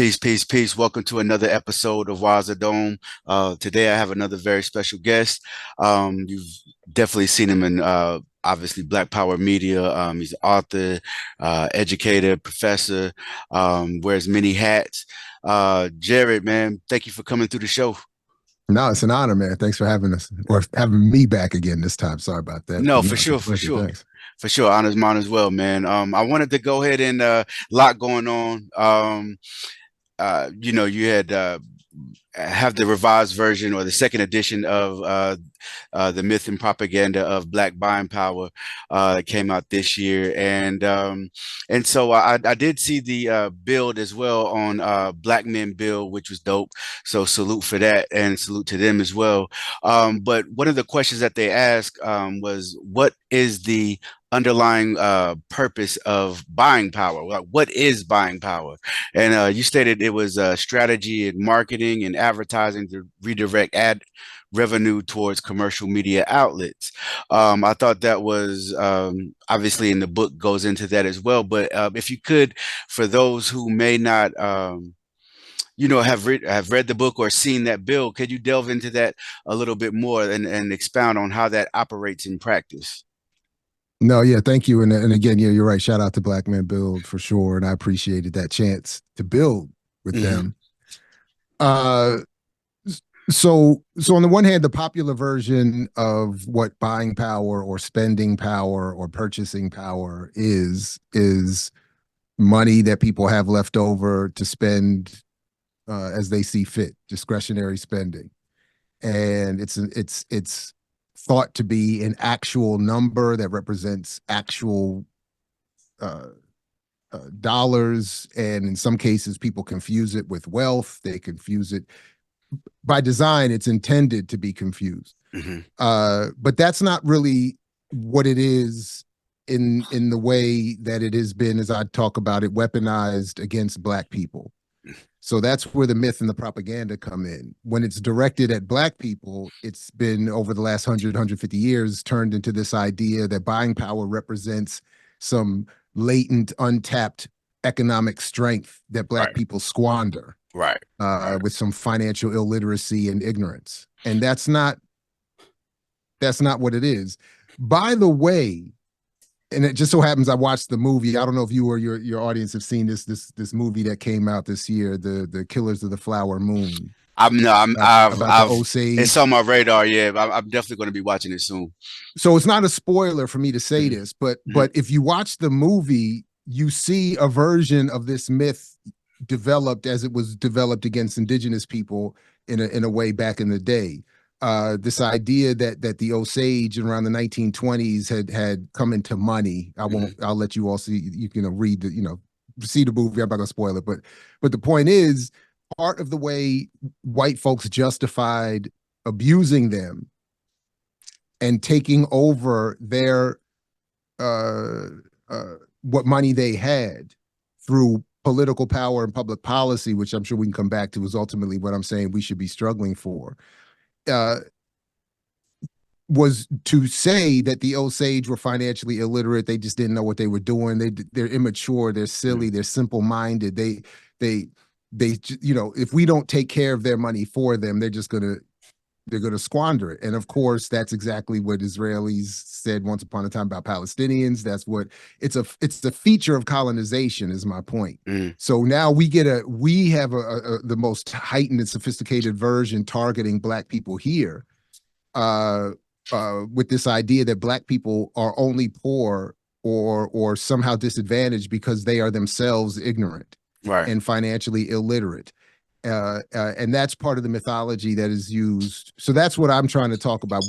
Peace, peace, peace. Welcome to another episode of Waza Dome. Today I have another very special guest. You've definitely seen him in obviously Black Power media. He's an author, educator, professor, wears many hats. Jared, man, thank you for coming through the show. No, it's an honor, man. Thanks for having us or having me back again this time. Sorry about that. No, But for no, it's a sure, for pleasure. sure. Thanks. For sure, honors mine as well, man. I wanted to go ahead and lot going on. You had have the revised version or the second edition of the Myth and Propaganda of Black Buying Power that came out this year, and so I did see the build as well on Black Men Bill, which was dope. So salute for that, and salute to them as well. But one of the questions that they asked was, what is the underlying purpose of buying power? Like, what is buying power? And you stated it was strategy and marketing and advertising to redirect ad revenue towards commercial media outlets. I thought that was obviously in the book goes into that as well. But if you could, for those who may not, have read the book or seen that bill, could you delve into that a little bit more and expound on how that operates in practice? No, yeah, thank you. And again, yeah, you're right. Shout out to Black Men Build for sure. And I appreciated that chance to build with Hmm. them. Uh so on the one hand, the popular version of what buying power or spending power or purchasing power is money that people have left over to spend as they see fit, discretionary spending. And it's thought to be an actual number that represents actual uh, dollars, and in some cases, people confuse it with wealth. They confuse it by design. It's intended to be confused, Hmm. but that's not really what it is in the way that it has been, as I talk about it, weaponized against Black people. So that's where the myth and the propaganda come in. When it's directed at Black people, it's been over the last 150 years turned into this idea that buying power represents some latent, untapped economic strength that Black Right, people squander right, right. with some financial illiteracy and ignorance. And that's not what it is. By the way, and it just so happens I watched the movie. I don't know if you or your audience have seen this movie that came out this year, the Killers of the Flower Moon, I'm no, I'm about the I've it's Osage. on my radar. Yeah, I'm definitely going to be watching it soon. So it's not a spoiler for me to say Mhm, this, but mhm. if you watch the movie, you see a version of this myth developed as it was developed against indigenous people in a way back in the day. This idea that the Osage around the 1920s had come into money. Mhm. I'll let you all see. You can read the see the movie. I'm not gonna spoil it, but the point is, part of the way white folks justified abusing them and taking over their uh, what money they had through political power and public policy, which I'm sure we can come back to, is ultimately what I'm saying we should be struggling for. Uh, was to say that the Osage were financially illiterate. They just didn't know what they were doing. They're immature. They're silly. They're simple minded. They if we don't take care of their money for them, they're going to squander it. And of course, that's exactly what Israelis said once upon a time about Palestinians. That's what it's the feature of colonization, is my point. Mhm. So now we have the most heightened and sophisticated version targeting Black people here, uh, with this idea that Black people are only poor or somehow disadvantaged because they are themselves ignorant Right. and financially illiterate. And that's part of the mythology that is used. So that's what I'm trying to talk about.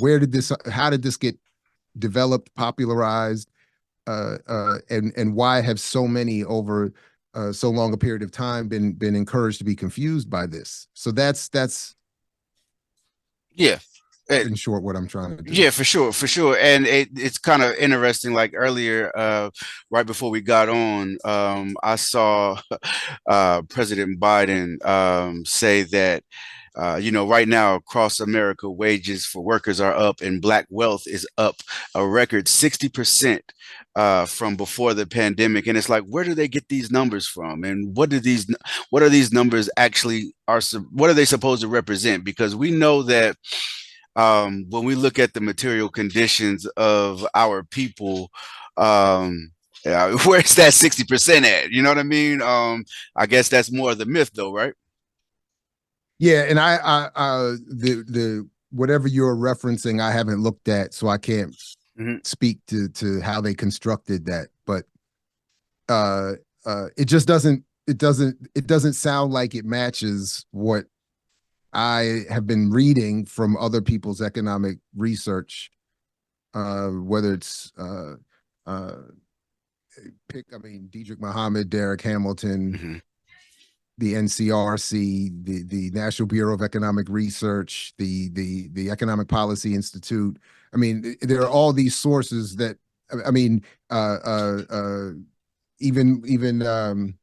How did this get developed, popularized, and why have so many over so long a period of time been encouraged to be confused by this? So that's Yeah. Uh, in short what I'm trying to do. Yeah, for sure, for sure. And it's kind of interesting. Like earlier, right before we got on, I saw President Biden say that Right now across America, wages for workers are up, and Black wealth is up a record 60% from before the pandemic. And it's like, where do they get these numbers from? And what are these numbers actually what are they supposed to represent? Because we know that when we look at the material conditions of our people, where's that 60% at? You know what I mean? I guess that's more of the myth, though, right? Yeah, and the whatever you're referencing, I haven't looked at, so I can't Mhm. speak to how they constructed that. But it just doesn't sound like it matches what I have been reading from other people's economic research, whether it's Diedrich Muhammad, Derek Hamilton, Mhm. the NCRC, the National Bureau of Economic Research, the Economic Policy Institute. I mean, there are all these sources that I mean, even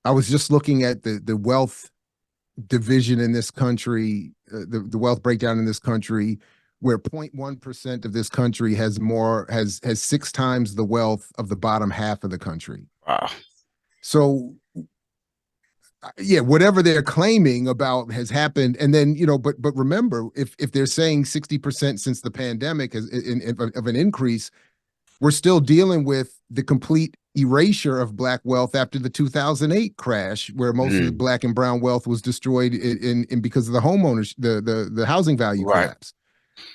I was just looking at the wealth division in this country, the wealth breakdown in this country, where 0.1% of this country has 6 times the wealth of the bottom half of the country. Wow. So yeah, whatever they're claiming about has happened. And then, but remember, if they're saying 60% since the pandemic of an increase, we're still dealing with the complete erasure of Black wealth after the 2008 crash, where most of the Mhm. Black and brown wealth was destroyed in because of the homeowners, the housing value Right. collapse.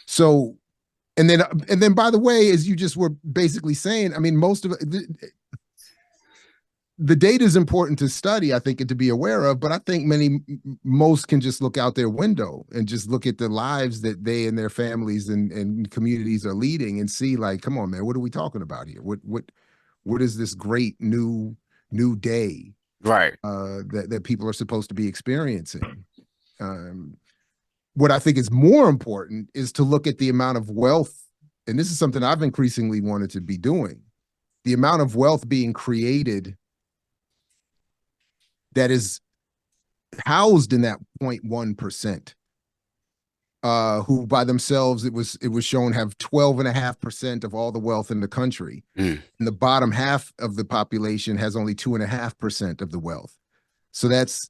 So, and then by the way, as you just were basically saying, I mean, most of the data is important to study, I think, and to be aware of, but I think most can just look out their window and just look at the lives that they and their families and communities are leading and see, like, come on, man, what are we talking about here? What is this great new day Right. that people are supposed to be experiencing? What I think is more important is to look at the amount of wealth, and this is something I've increasingly wanted to be doing, the amount of wealth being created that is housed in that 0.1%, who by themselves, it was shown, have 12.5% of all the wealth in the country. Mm. And the bottom half of the population has only 2.5% of the wealth. So that's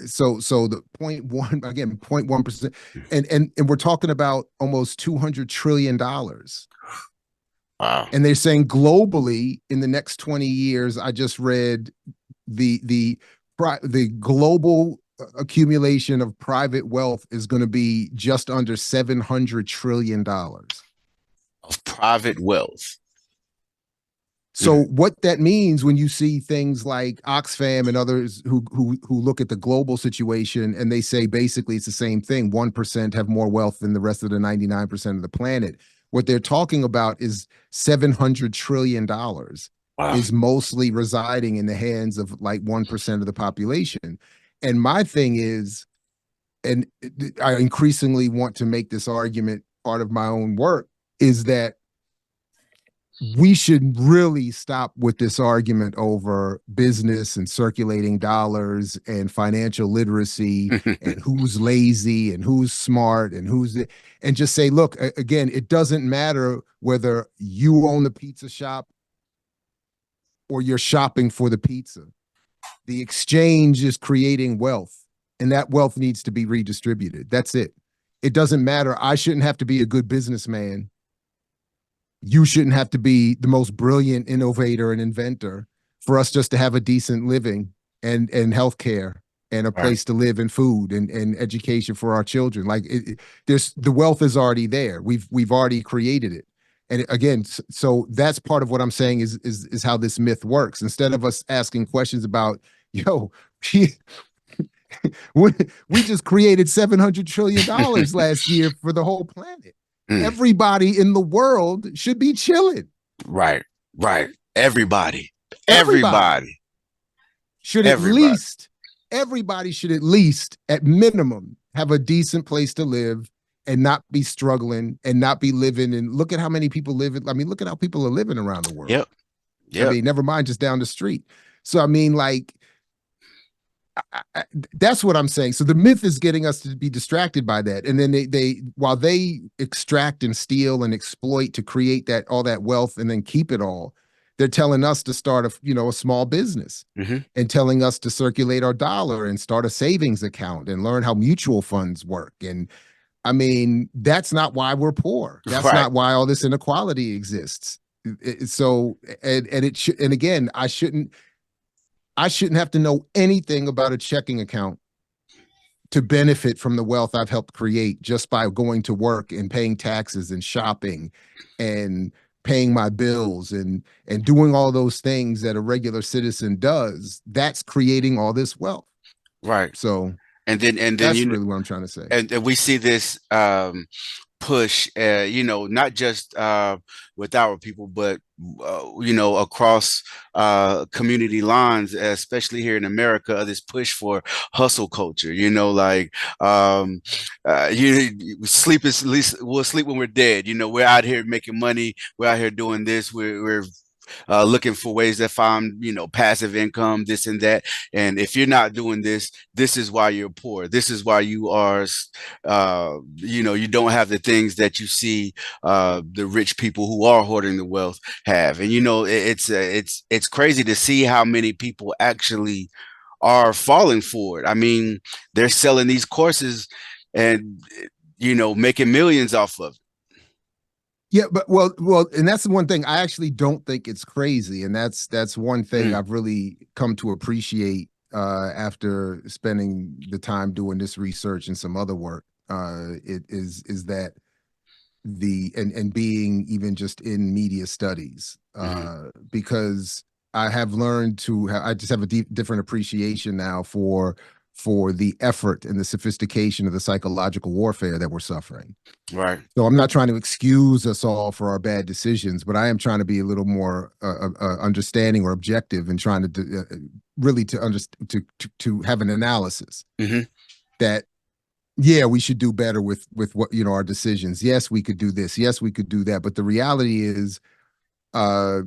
so the 0.1, again, 0.1%. And we're talking about almost $200 trillion. Wow. And they're saying globally in the next 20 years, I just read the global accumulation of private wealth is going to be just under $700 trillion. Of private wealth. So what that means when you see things like Oxfam and others who look at the global situation and they say basically it's the same thing, 1% have more wealth than the rest of the 99% of the planet. What they're talking about is $700 trillion Wow. is mostly residing in the hands of like 1% of the population. And my thing is, and I increasingly want to make this argument part of my own work, is that we should really stop with this argument over business and circulating dollars and financial literacy and who's lazy and who's smart and just say, look, again, it doesn't matter whether you own the pizza shop or you're shopping for the pizza. The exchange is creating wealth, and that wealth needs to be redistributed. That's it. It doesn't matter. I shouldn't have to be a good businessman. You shouldn't have to be the most brilliant innovator and inventor for us just to have a decent living and healthcare and a Right. place to live and food and education for our children. Like there's the wealth is already there. We've already created it. And again, so that's part of what I'm saying is how this myth works. Instead of us asking questions about, yo, we just created $700 trillion last year for the whole planet. Mm. Everybody in the world should be chilling. Right. Right. Everybody. Everybody Everybody. should at Everybody. least, everybody should at least, at minimum, have a decent place to live and not be struggling and not be living. And look at how many people live. I mean, look at how people are living around the world. Yep. I Yep. mean, never mind just down the street. So, I mean, like, that's what I'm saying. So the myth is getting us to be distracted by that, and then they while they extract and steal and exploit to create that all that wealth and then keep it all, they're telling us to start a small business, Hmm. and telling us to circulate our dollar and start a savings account and learn how mutual funds work. And I mean, that's not why we're poor. That's Right. not why all this inequality exists. So and it should, and again, I shouldn't have to know anything about a checking account to benefit from the wealth I've helped create just by going to work and paying taxes and shopping and paying my bills and doing all those things that a regular citizen does. That's creating all this wealth. Right. So And then that's really what I'm trying to say. and we see this push, not just with our people, but across community lines, especially here in America, this push for hustle culture. Like sleep is at least we'll sleep when we're dead. We're out here making money. We're out here doing this. We're looking for ways to find, passive income, this and that. And if you're not doing this, this is why you're poor. This is why you are, you don't have the things that you see the rich people who are hoarding the wealth have. And it's crazy to see how many people actually are falling for it. I mean, they're selling these courses and making millions off of it. Yeah, but and that's the one thing I actually don't think it's crazy, and that's one thing Mm, I've really come to appreciate after spending the time doing this research and some other work. It is that and being even just in media studies, mhm, because I have learned I just have a different appreciation now for the effort and the sophistication of the psychological warfare that we're suffering. right. So I'm not trying to excuse us all for our bad decisions, but I am trying to be a little more understanding or objective and trying to really to understand to have an analysis Hmm. that yeah, we should do better with what our decisions. Yes, we could do this. Yes, we could do that. But the reality is, uh,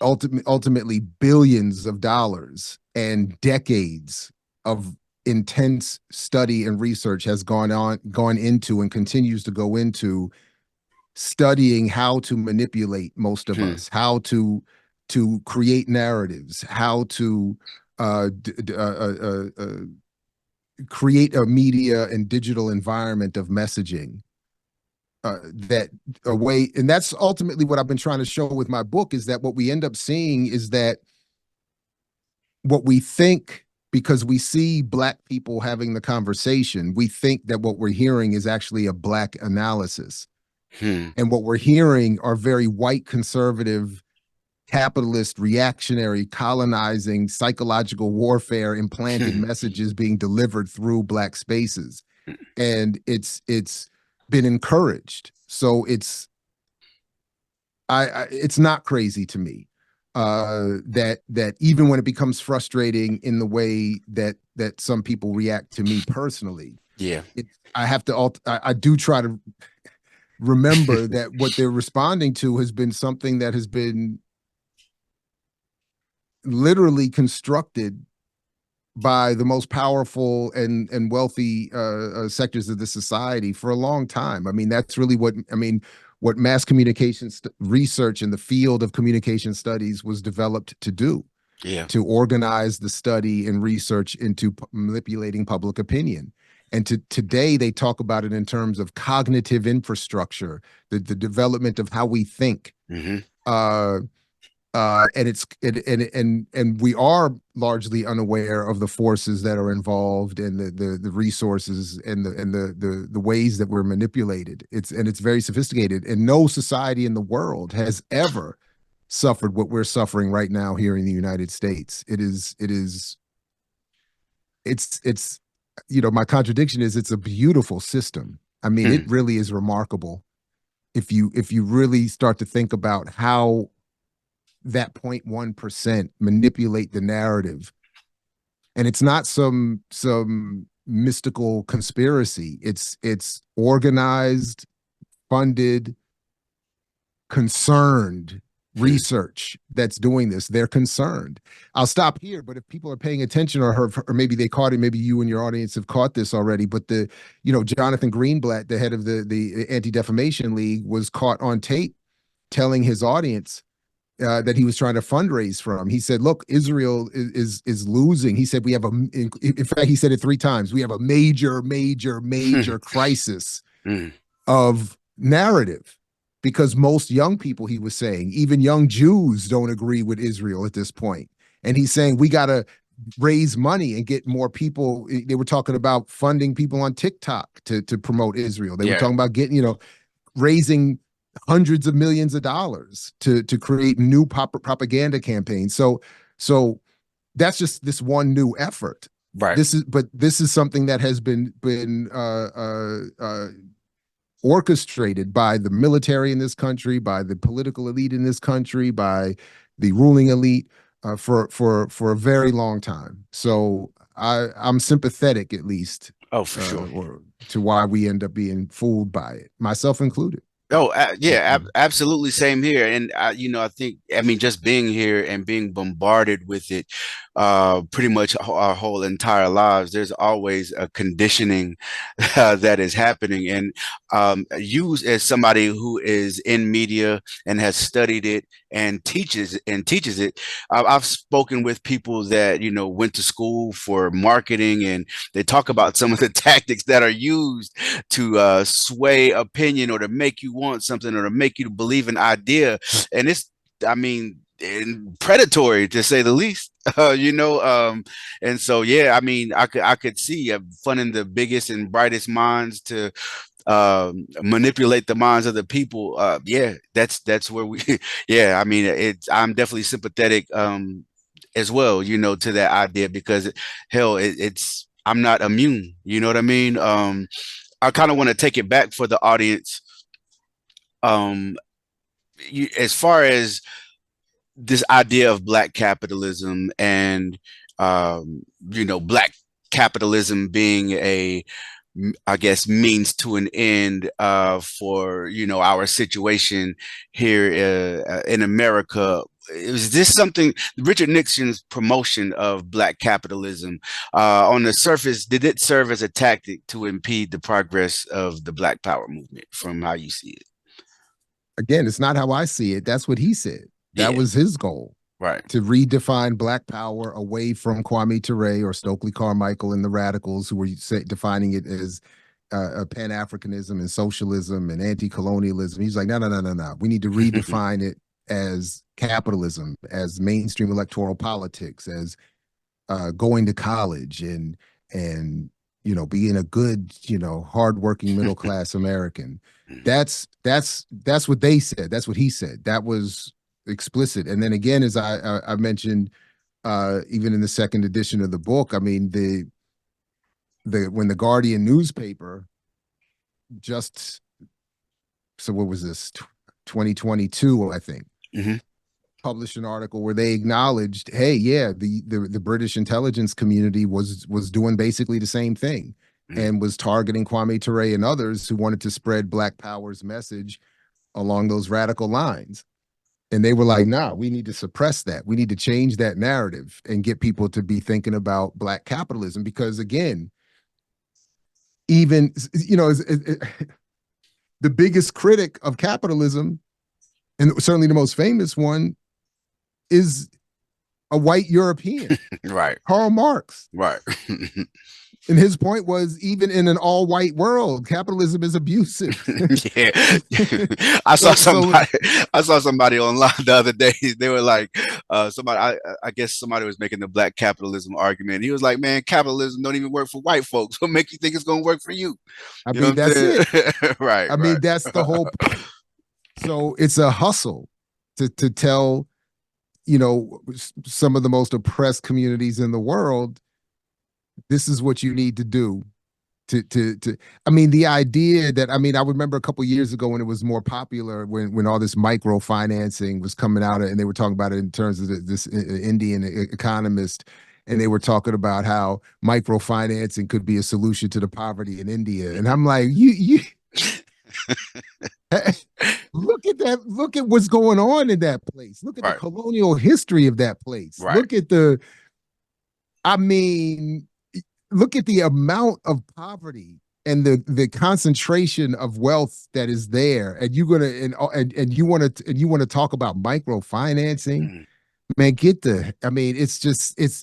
ultimately, billions of dollars and decades of intense study and research has gone into and continues to go into studying how to manipulate most of us, how to create narratives, how to uh, d- d- create a media and digital environment of messaging that a way, and that's ultimately what I've been trying to show with my book is that what we end up seeing is that what we think, because we see Black people having the conversation, we think that what we're hearing is actually a Black analysis. Hmm. And what we're hearing are very white, conservative, capitalist, reactionary, colonizing, psychological warfare, implanted Hmm. messages being delivered through Black spaces. And it's been encouraged. So it's not crazy to me that even when it becomes frustrating in the way that some people react to me personally, Yeah. I have to I do try to remember that what they're responding to has been something that has been literally constructed by the most powerful and wealthy sectors of the society for a long time. I mean, that's really what mass communication research in the field of communication studies was developed to do, Yeah. to organize the study and research into manipulating public opinion. And today they talk about it in terms of cognitive infrastructure, the development of how we think. Hmm. Uh, and we are largely unaware of the forces that are involved and the resources and the ways that we're manipulated. It's very sophisticated, and no society in the world has ever suffered what we're suffering right now here in the United States. It's my contradiction is it's a beautiful system. I mean, it Hmm. really is remarkable if you really start to think about how that 0.1% manipulate the narrative. And it's not some mystical conspiracy. It's organized, funded, concerned research that's doing this. They're concerned. I'll stop here, but if people are paying attention or maybe they caught it, maybe you and your audience have caught this already, but Jonathan Greenblatt, the head of the Anti-Defamation League, was caught on tape telling his audience that he was trying to fundraise from. He said, look, Israel is losing. He said, in fact, he said it 3 times. We have a major crisis of narrative, because most young people, he was saying, even young Jews don't agree with Israel at this point. And he's saying, we got to raise money and get more people. They were talking about funding people on TikTok to promote Israel. They were talking about getting, raising hundreds of millions of dollars to create new propaganda campaigns. So that's just this one new effort. Right. This is something that has been orchestrated by the military in this country, by the political elite in this country, by the ruling elite for a very long time. So I'm sympathetic, at least. Oh, for sure. To why we end up being fooled by it, myself included. Oh, yeah, absolutely. Same here. And, I think, just being here and being bombarded with it pretty much our whole entire lives, there's always a conditioning that is happening. And you, as somebody who is in media and has studied it and teaches it, I've spoken with people that, went to school for marketing, and they talk about some of the tactics that are used to sway opinion or to make you want something or to make you believe an idea. And it's, predatory, to say the least. And so, yeah, I could see funding the biggest and brightest minds to manipulate the minds of the people. That's where we I'm definitely sympathetic as well, to that idea, because hell, I'm not immune. You know what I mean? I kind of want to take it back for the audience. As far as this idea of Black capitalism and, Black capitalism being a, I guess, means to an end for, our situation here in America. Is this something, Richard Nixon's promotion of Black capitalism, on the surface, did it serve as a tactic to impede the progress of the Black Power movement, from how you see it? Again, it's not how I see it. That's what he said. That was his goal. Right. To redefine Black power away from Kwame Ture or Stokely Carmichael and the radicals, who were defining it as Pan-Africanism and socialism and anti-colonialism. He's like, no. We need to redefine it as capitalism, as mainstream electoral politics, as going to college and being a good, hardworking middle-class American. That's what they said. That's what he said. That was explicit. And then again, as I mentioned, even in the second edition of the book, when the Guardian newspaper what was this, 2022, I think, published an article where they acknowledged, hey, yeah, the British intelligence community was doing basically the same thing, and was targeting Kwame Ture and others who wanted to spread Black Power's message along those radical lines. And they were like, nah, we need to suppress that. We need to change that narrative and get people to be thinking about Black capitalism. Because again, even, the biggest critic of capitalism, and certainly the most famous one, is a white European. Right. Karl Marx. Right. And his point was, even in an all-white world, capitalism is abusive. Yeah. I saw somebody online the other day. They were like, I guess somebody was making the Black capitalism argument. He was like, man, capitalism don't even work for white folks. What make you think it's going to work for you? That's it. Right. That's the whole point. So it's a hustle to tell, some of the most oppressed communities in the world, this is what you need to do the idea that, I remember a couple of years ago when it was more popular, when all this microfinancing was coming out, and they were talking about it in terms of this Indian economist, and they were talking about how microfinancing could be a solution to the poverty in India. And I'm like, you look look at what's going on in that place. Look at the Right. colonial history of that place. Right. Look at the, I mean, look at the amount of poverty and the concentration of wealth that is there. And you're gonna and you want to talk about microfinancing, Mm. man. Get the, I mean, it's just it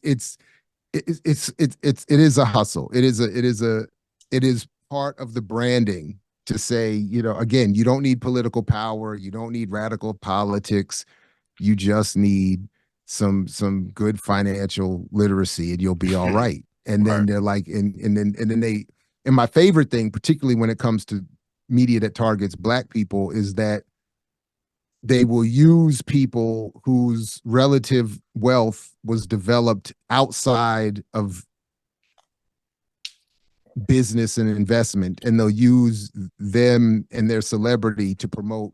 is a hustle. It is part of the branding to say, you know, again, you don't need political power, you don't need radical politics, you just need some good financial literacy and you'll be all right. And then Right. they're like, and then they, and my favorite thing, particularly when it comes to media that targets black people, is that they will use people whose relative wealth was developed outside of business and investment, and they'll use them and their celebrity to promote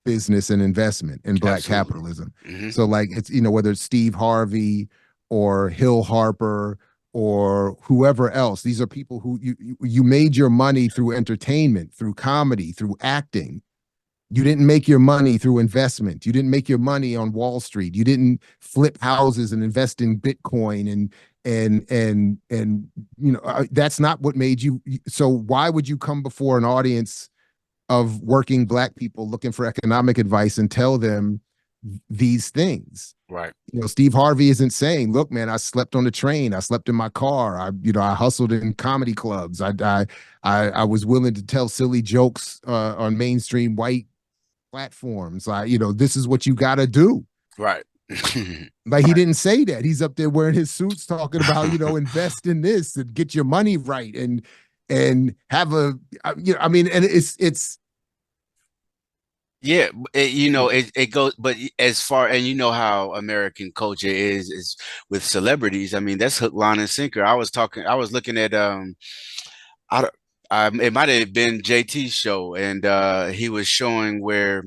business and investment in black Absolutely. capitalism. Hmm. So like, it's, you know, whether it's Steve Harvey or Hill Harper or whoever else, these are people who you made your money through entertainment, through comedy, through acting. You didn't make your money through investment. You didn't make your money on Wall Street. You didn't flip houses and invest in Bitcoin and you know, that's not what made you. So why would you come before an audience of working black people looking for economic advice and tell them these things? Right. You know, Steve Harvey isn't saying, "Look, man, I slept on the train. I slept in my car. I hustled in comedy clubs. I was willing to tell silly jokes on mainstream white platforms. Like, you know, this is what you got to do." Right. Like, he didn't say that. He's up there wearing his suits talking about, you know, invest in this and get your money right and have a, you know, I mean, and it's Yeah, you know, it goes, but as far, and you know how American culture is with celebrities. I mean, that's hook, line, and sinker. I was looking at, I, don't- it might have been JT's show, and he was showing where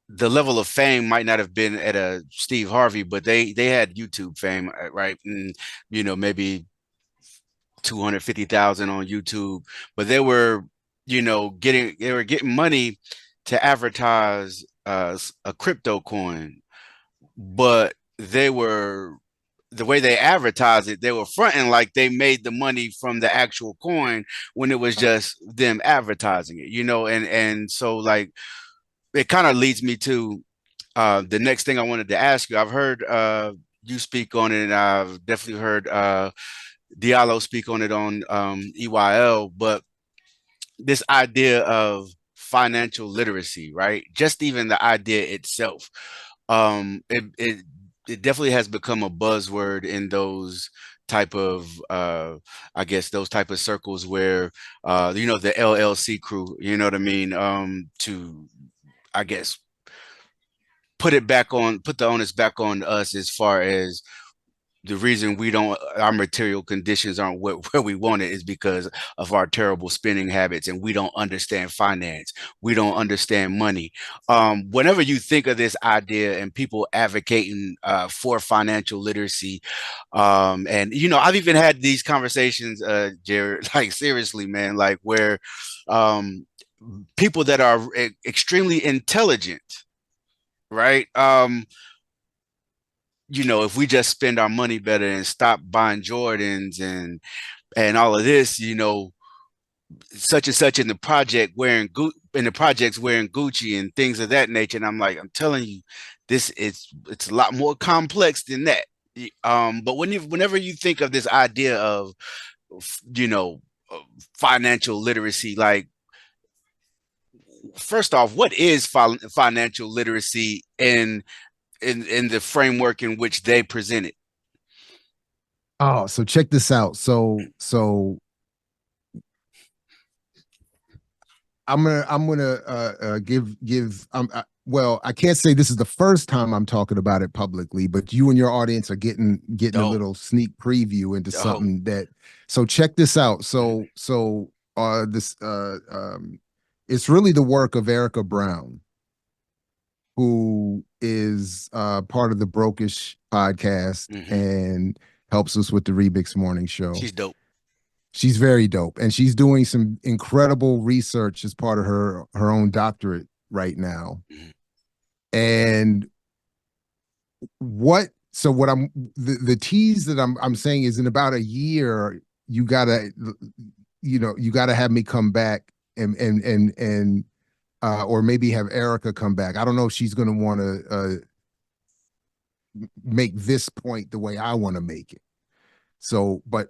the level of fame might not have been at a Steve Harvey, but they had YouTube fame, right? And you know, maybe 250,000 on YouTube, but they were getting money to advertise a crypto coin, but they were the way they advertised it, they were fronting like they made the money from the actual coin when it was just them advertising it, you know, and so like it kind of leads me to the next thing I wanted to ask you. I've heard you speak on it, and I've definitely heard Diallo speak on it on EYL, but this idea of financial literacy, right? Just even the idea itself, it definitely has become a buzzword in those type of I guess those type of circles where you know, the LLC crew, you know what I mean, to I guess put the onus back on us as far as the reason we don't our material conditions aren't where we want it is because of our terrible spending habits, and we don't understand finance, we don't understand money. Whenever you think of this idea and people advocating for financial literacy, and you know, I've even had these conversations, Jared, like seriously, man, like where um people that are extremely intelligent, right, you know, if we just spend our money better and stop buying Jordans and all of this, you know, such and such in the in the projects wearing Gucci and things of that nature. And I'm like, I'm telling you, it's a lot more complex than that. But whenever you think of this idea of, you know, financial literacy, like first off, what is financial literacy in the framework in which they present it? Oh, so check this out. So I'm gonna give well, I can't say this is the first time I'm talking about it publicly, but you and your audience are getting a Dope, little sneak preview into dope. something that, so check this out. Mhm. This it's really the work of Erica Brown, who is part of the Brokish podcast Mhm. and helps us with the Remix Morning Show. She's dope. She's very dope, and she's doing some incredible research as part of her own doctorate right now. Mhm. And what so what I'm the tease that I'm saying is in about a year you gotta you gotta have me come back and or maybe have Erica come back. I don't know if she's gonna want to make this point the way I want to make it. So, but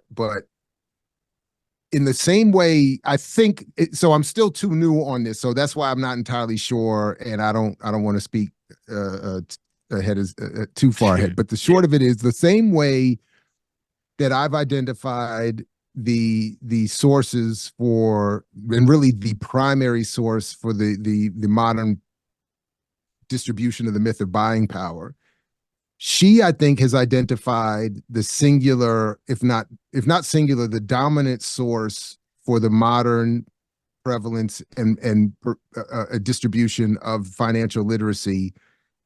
in the same way, I think so. I'm still too new on this, so that's why I'm not entirely sure, and I don't want to speak ahead as too far ahead. But the Yeah. short of it is the same way that I've identified the sources for, and really the primary source for the modern distribution of the myth of buying power. She, I think, has identified the singular, if not singular, the dominant source for the modern prevalence and distribution of financial literacy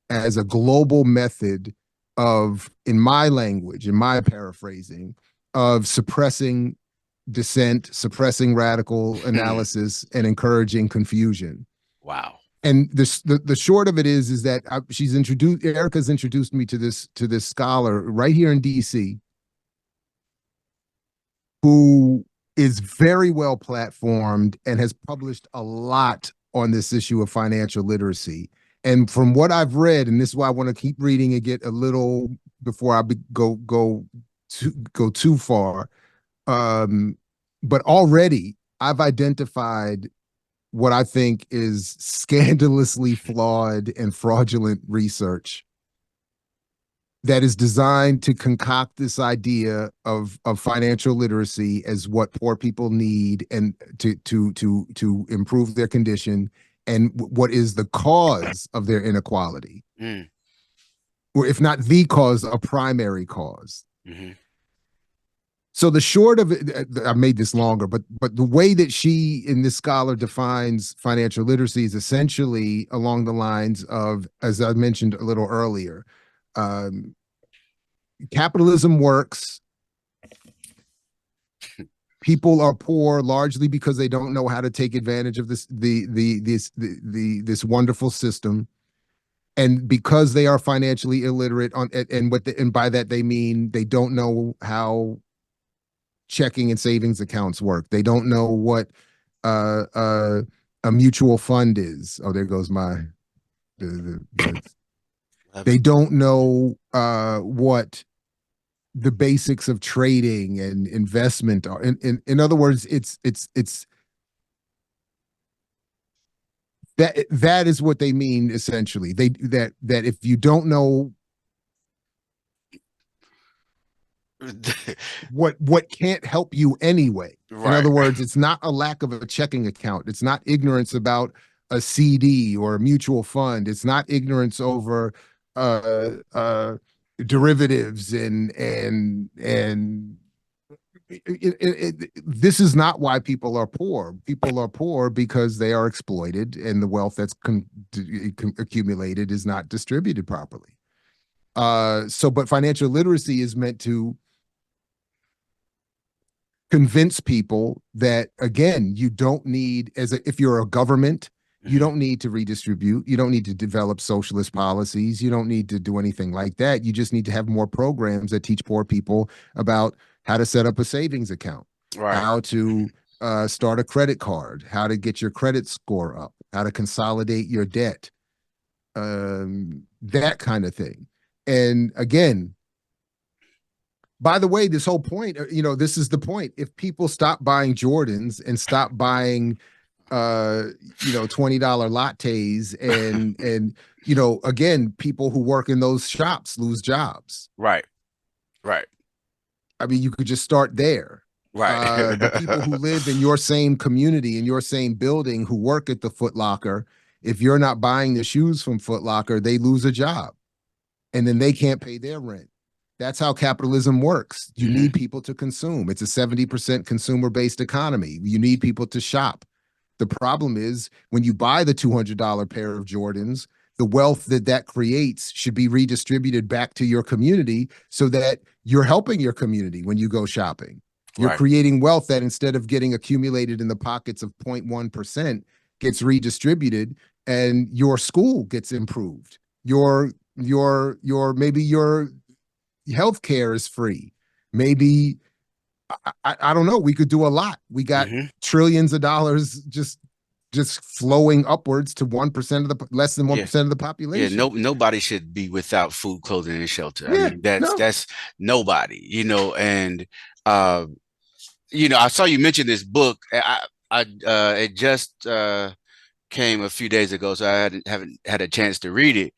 as a global method of, in my language, in my paraphrasing, of suppressing dissent, suppressing radical analysis, and encouraging confusion. Wow. And the short of it is that Erica's introduced me to this scholar right here in DC, who is very well platformed and has published a lot on this issue of financial literacy. And from what I've read, and this is why I want to keep reading and get a little before I go too far. But already I've identified what I think is scandalously flawed and fraudulent research that is designed to concoct this idea of financial literacy as what poor people need and to improve their condition, and what is the cause of their inequality, Mm. or if not the cause, a primary cause. Mm-hmm. So the short of it, I made this longer, but the way that she, in this scholar, defines financial literacy is essentially along the lines of, as I mentioned a little earlier, capitalism works. People are poor largely because they don't know how to take advantage of this wonderful system, and because they are financially illiterate and by that they mean they don't know how checking and savings accounts work. They don't know what a mutual fund is. Oh, there goes my they don't know what the basics of trading and investment are. In other words, it's that is what they mean essentially. That if you don't know what can't help you anyway. Right. In other words, it's not a lack of a checking account. It's not ignorance about a CD or a mutual fund. It's not ignorance over derivatives and this is not why people are poor. People are poor because they are exploited, and the wealth that's accumulated is not distributed properly. But financial literacy is meant to convince people that, again, you don't need, if you're a government, you don't need to redistribute. You don't need to develop socialist policies. You don't need to do anything like that. You just need to have more programs that teach poor people about how to set up a savings account, Right. how to start a credit card, how to get your credit score up, how to consolidate your debt, that kind of thing. And again, by the way, this whole point, this is the point. If people stop buying Jordans and stop buying $20 lattes and again, people who work in those shops lose jobs. Right. I mean, you could just start there. Right. The people who live in your same community, in your same building, who work at the Foot Locker, if you're not buying the shoes from Foot Locker, they lose a job, and then they can't pay their rent. That's how capitalism works. You need people to consume. It's a 70% consumer-based economy. You need people to shop. The problem is when you buy the $200 pair of Jordans, the wealth that creates should be redistributed back to your community so that you're helping your community when you go shopping. You're Right. creating wealth that instead of getting accumulated in the pockets of 0.1% gets redistributed, and your school gets improved. Maybe your healthcare is free. Maybe I don't know. We could do a lot. We got Hmm. trillions of dollars just flowing upwards to 1% of the less than Yeah. 1% of the Yeah, population. nobody should be without food, clothing, and shelter. I Yeah, mean, no. that's nobody, and uh, I saw you mention this book. It just came a few days ago, so haven't had a chance to read it.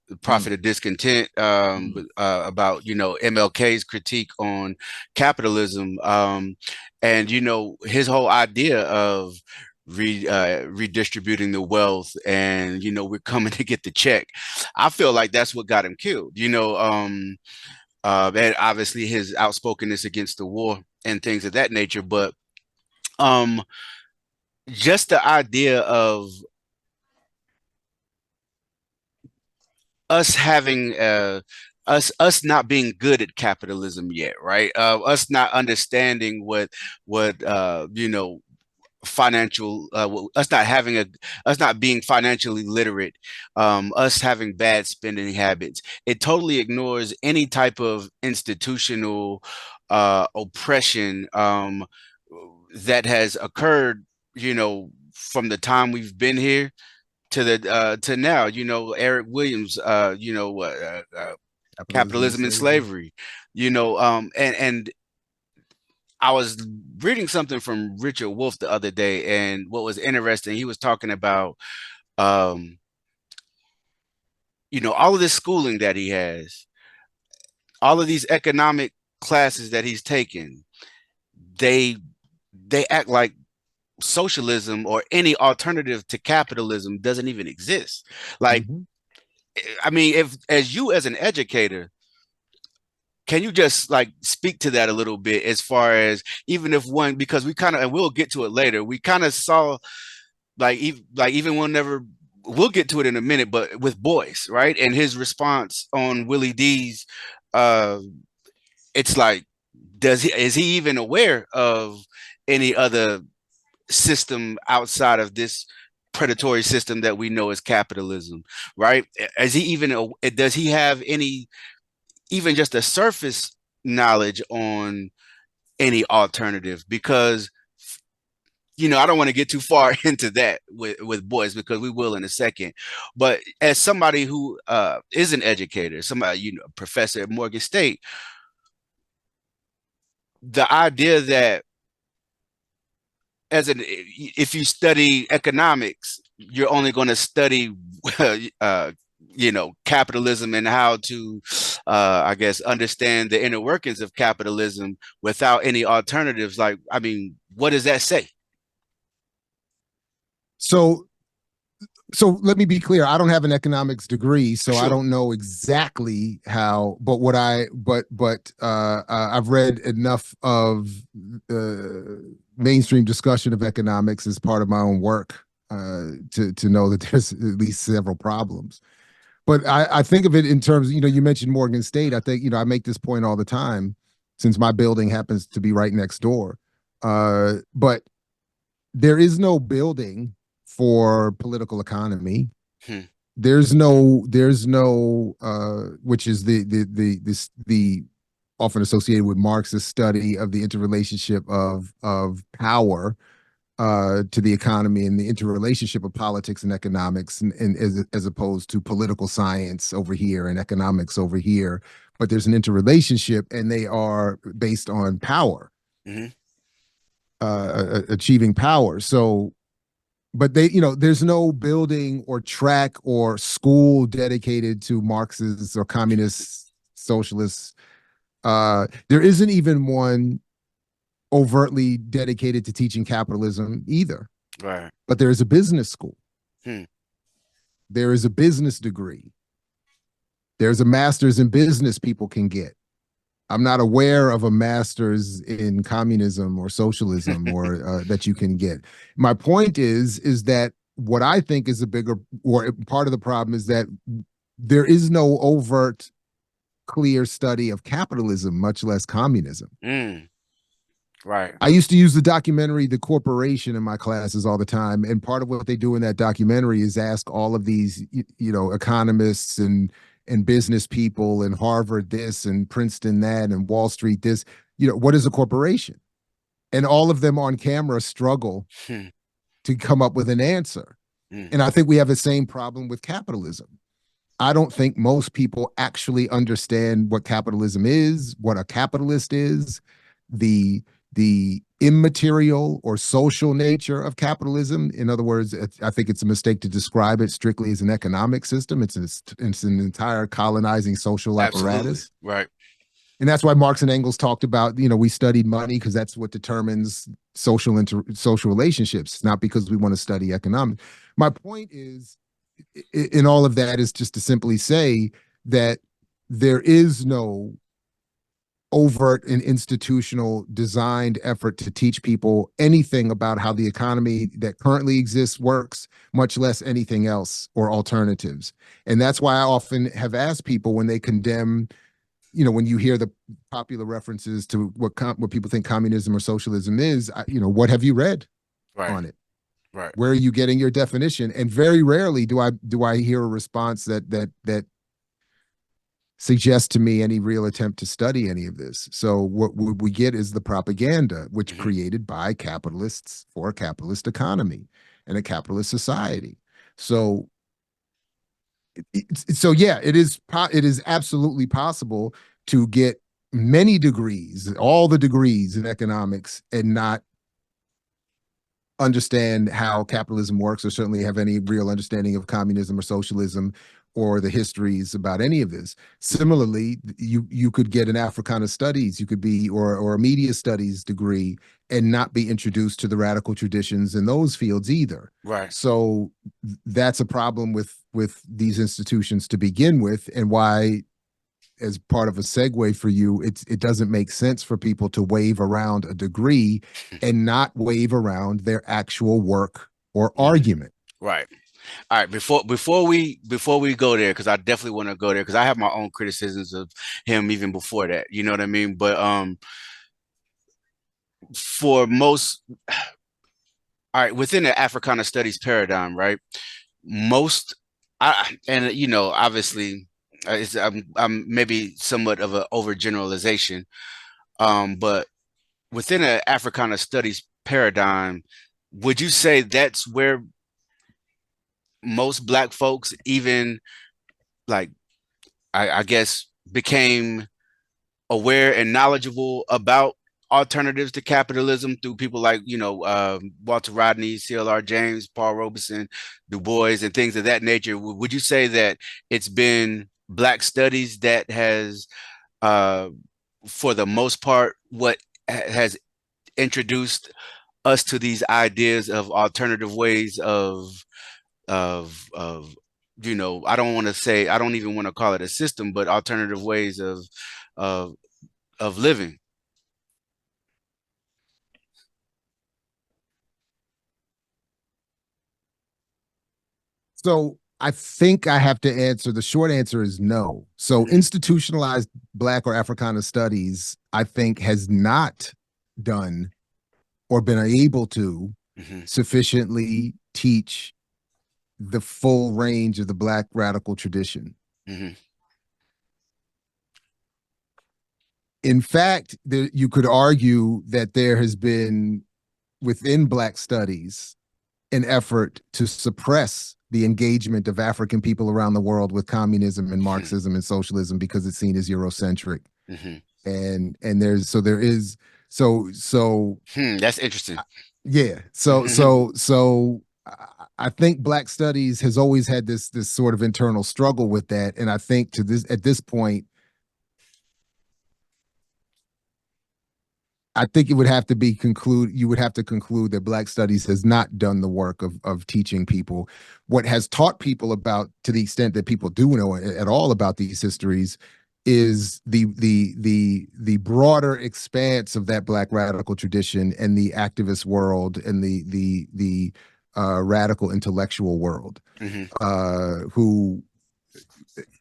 The Mm, Prophet of Discontent, mm. about MLK's critique on capitalism, and his whole idea of redistributing the wealth, and we're coming to get the check. I feel like that's what got him killed. And obviously his outspokenness against the war and things of that nature, but um, just the idea of us having us not being good at capitalism yet, right? Us not understanding what financial us not being financially literate, us having bad spending habits. It totally ignores any type of institutional oppression that has occurred, from the time we've been here to now. Eric Williams, Capitalism and Capitalism and slavery. Slavery. And I was reading something from Richard Wolff the other day, and what was interesting, he was talking about um, all of this schooling that he has, all of these economic classes that he's taken. They they act like socialism or any alternative to capitalism doesn't even exist. Like, Mhm. I mean, if as you as an educator, can you just like speak to that a little bit, as far as, even if one, because we kind of, and we'll get to it later, we kind of saw, like even whenever, we'll get to it in a minute, but with Boyce, right? And his response on Willie D's, uh, it's like, is he even aware of any other system outside of this predatory system that we know as capitalism, right? Is he even, does he have any, even just a surface knowledge on any alternative? Because I don't want to get too far into that with Boyce, because we will in a second. But as somebody who is an educator, somebody, professor at Morgan State, the idea that, if you study economics, you're only going to study uh, capitalism, and how to, I guess, understand the inner workings of capitalism without any alternatives. Like, I mean, what does that say? So so let me be clear. I don't have an economics degree, so I Sure. don't know exactly how. But what I but I've read enough of mainstream discussion of economics as part of my own work to know that there's at least several problems. But I think of it in terms, you mentioned Morgan State. I think, I make this point all the time, since my building happens to be right next door. But there is no building for political economy. Hmm. There's no which is the often associated with Marx's study of the interrelationship of power to the economy, and the interrelationship of politics and economics, and as opposed to political science over here and economics over here. But there's an interrelationship, and they are based on power, Hmm. achieving power. So, but there's no building or track or school dedicated to Marxists or communists, socialists. There isn't even one overtly dedicated to teaching capitalism either. Right. But there is a business school. Hmm. There is a business degree. There's a master's in business people can get. I'm not aware of a master's in communism or socialism or that you can get. My point is that what I think is a bigger, or part of the problem, is that there is no overt, clear study of capitalism, much less communism. Mm. Right. I used to use the documentary The Corporation in my classes all the time, and part of what they do in that documentary is ask all of these, economists and business people and Harvard this and Princeton that and Wall Street this, what is a corporation? And all of them on camera struggle Hmm. to come up with an answer. Hmm. And I think we have the same problem with capitalism. I don't think most people actually understand what capitalism is, what a capitalist is, the the immaterial or social nature of capitalism. In other words, I think it's a mistake to describe it strictly as an economic system. It's an entire colonizing social Absolutely. apparatus. Right. And that's why Marx and Engels talked about, we studied money because that's what determines social relationships, not because we want to study economics. My point is, in all of that, is just to simply say that there is no overt and institutional designed effort to teach people anything about how the economy that currently exists works, much less anything else or alternatives. And that's why I often have asked people when they condemn, when you hear the popular references to what people think communism or socialism is, what have you read Right. on it? Right. Where are you getting your definition? And very rarely do I hear a response that suggests to me any real attempt to study any of this. So what we get is the propaganda, which Hmm. created by capitalists for a capitalist economy and a capitalist society. So yeah, it is absolutely possible to get many degrees, all the degrees in economics, and not understand how capitalism works, or certainly have any real understanding of communism or socialism or the histories about any of this. Similarly, you could get an Africana studies, you could be or a media studies degree and not be introduced to the radical traditions in those fields either. Right. So that's a problem with these institutions to begin with, and why, as part of a segue for you, it doesn't make sense for people to wave around a degree and not wave around their actual work or Hmm. argument. Right. All right. Before we go there, because I definitely want to go there, because I have my own criticisms of him even before that. You know what I mean? But for most, all right, within the Africana studies paradigm, right? Most, and obviously, I'm maybe somewhat of an overgeneralization, but within an Africana studies paradigm, would you say that's where most Black folks even, like, I guess, became aware and knowledgeable about alternatives to capitalism through people like, Walter Rodney, CLR James, Paul Robeson, Du Bois, and things of that nature? Would you say that it's been Black studies that has, uh, for the most part, what has introduced us to these ideas of alternative ways of I don't want to say, I don't even want to call it a system, but alternative ways of of living? So I think I have to answer. The short answer is no. So Mhm. institutionalized Black or Africana studies, I think, has not done or been able to Mhm. sufficiently teach the full range of the Black radical tradition. Mhm. In fact, you could argue that there has been within Black studies an effort to suppress the engagement of African people around the world with communism and Mhm. Marxism and socialism because it's seen as Eurocentric. Mhm. And there is so That's interesting. yeah. I think Black studies has always had this sort of internal struggle with that. And I think to this at this point, I think it would have to be conclude. You would have to conclude that Black studies has not done the work of teaching people. What has taught people about, to the extent that people do know at all about these histories, is the broader expanse of that Black radical tradition and the activist world and the radical intellectual world, Mhm. who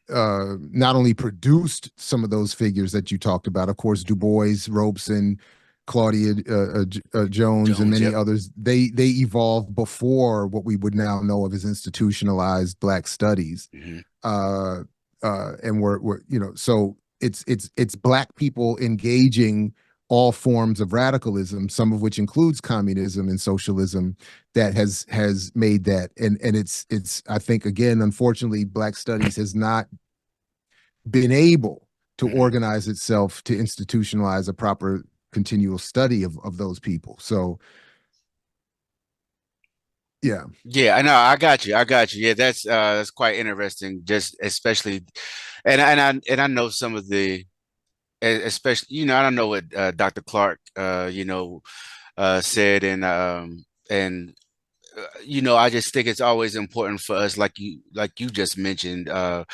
not only produced some of those figures that you talked about, of course, Du Bois, Robeson, Claudia Jones and Jones, many yep. others, they evolved before what we would now know of as institutionalized Black studies. Hmm. Uh, and we're so it's Black people engaging all forms of radicalism, some of which includes communism and socialism, that has made that. And it's I think, again, unfortunately, Black studies has not been able to Hmm. organize itself to institutionalize a proper continual study of those people. So yeah. Yeah, I know. I got you. I got you. Yeah, that's quite interesting. Just especially, and I know some of the, especially, I don't know what Dr. Clark said, and I just think it's always important for us, like you just mentioned, a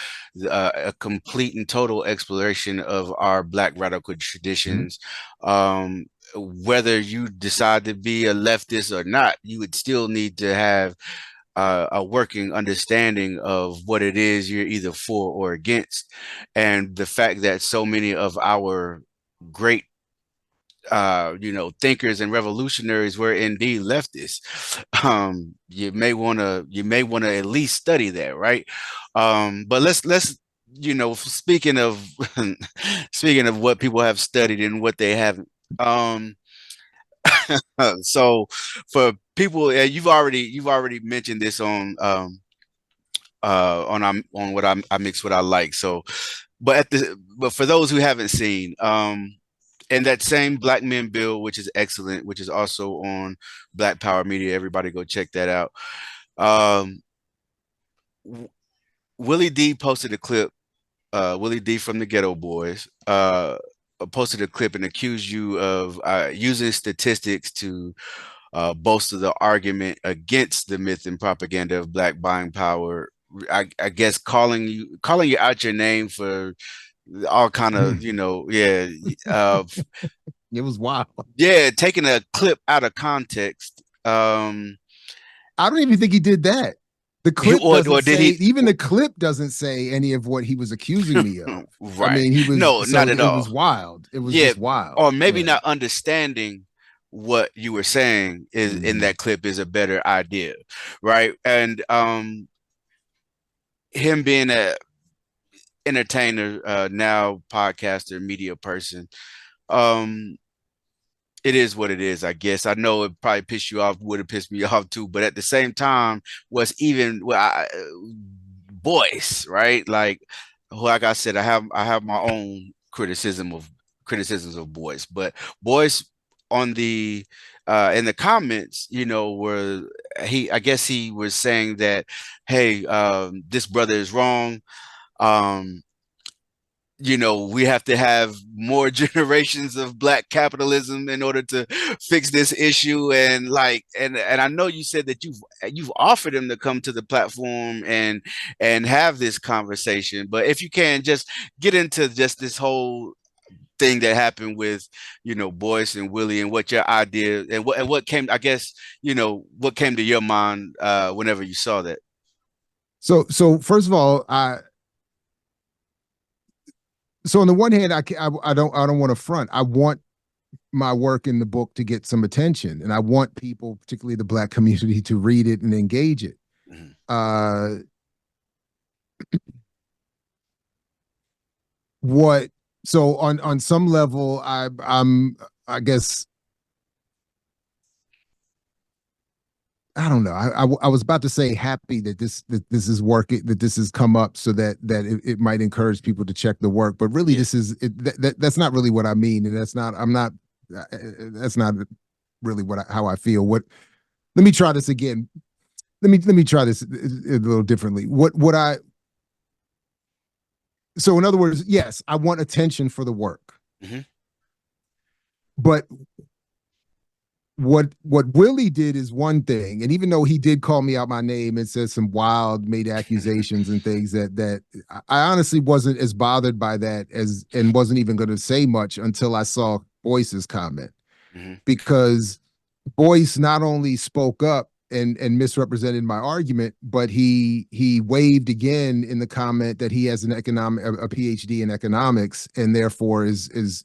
complete and total exploration of our Black radical Mhm. traditions. Um, Whether you decide to be a leftist or not, you would still need to have a working understanding of what it is you're either for or against, and the fact that so many of our great thinkers and revolutionaries were indeed leftists. You may want to at least study that, right? But let's speaking of speaking of what people have studied and what they haven't. Um, so for people, you've already mentioned this on what I mix what I like. So, but for those who haven't seen, and that same Black Men Bill, which is excellent, which is also on Black Power Media. Everybody go check that out. Um, Willie D posted a clip. Willie D from the Ghetto Boys posted a clip and accused you of using statistics to bolster the argument against the myth and propaganda of Black buying power. I guess calling you out your name for all kind of yeah, It was wild. yeah, taking a clip out of context. I don't even think he did that. The clip Or doesn't did say, he? even the clip doesn't say any of what he was accusing me of. I Right. mean, he was, No, so not at it all. was wild. It was Yeah, just wild. or maybe Yeah. not understanding what you were saying is in Mm-hmm. that clip is a better idea, right? And him being a entertainer, now podcaster, media person, um, it is what it is, I guess. I know it probably pissed you off, would have pissed me off too, but at the same time, was even Boyce, right? Like I said, I have my own criticisms of Boyce, but Boyce on the in the comments, were I guess he was saying that, hey, this brother is wrong. Um, we have to have more generations of Black capitalism in order to fix this issue. And I know you said that you've offered him to come to the platform and have this conversation, but if you can just get into just this whole thing that happened with Boyce and Willie, and what your idea and what came, I guess, what came to your mind whenever you saw that. So first of all, so on the one hand, I don't want to front. I want my work in the book to get some attention, and I want people, particularly the Black community, to read it and engage it. Mhm. Uh, what so on some level, I guess, I don't know. I was about to say happy that this is working, that this has come up, so that it might encourage people to check the work. But really, Yeah. this is that's not really what I mean, and that's not really how I feel. What Let me try this again. Let me try this a little differently. What I So in other words, yes, I want attention for the work, Hmm. but what Willie did is one thing, and even though he did call me out my name and said some wild made accusations and things, that I honestly wasn't as bothered by that, and wasn't even going to say much until I saw Boyce's comment, Hmm. because Boyce not only spoke up and misrepresented my argument, but he waived again in the comment that he has a PhD in economics, and therefore is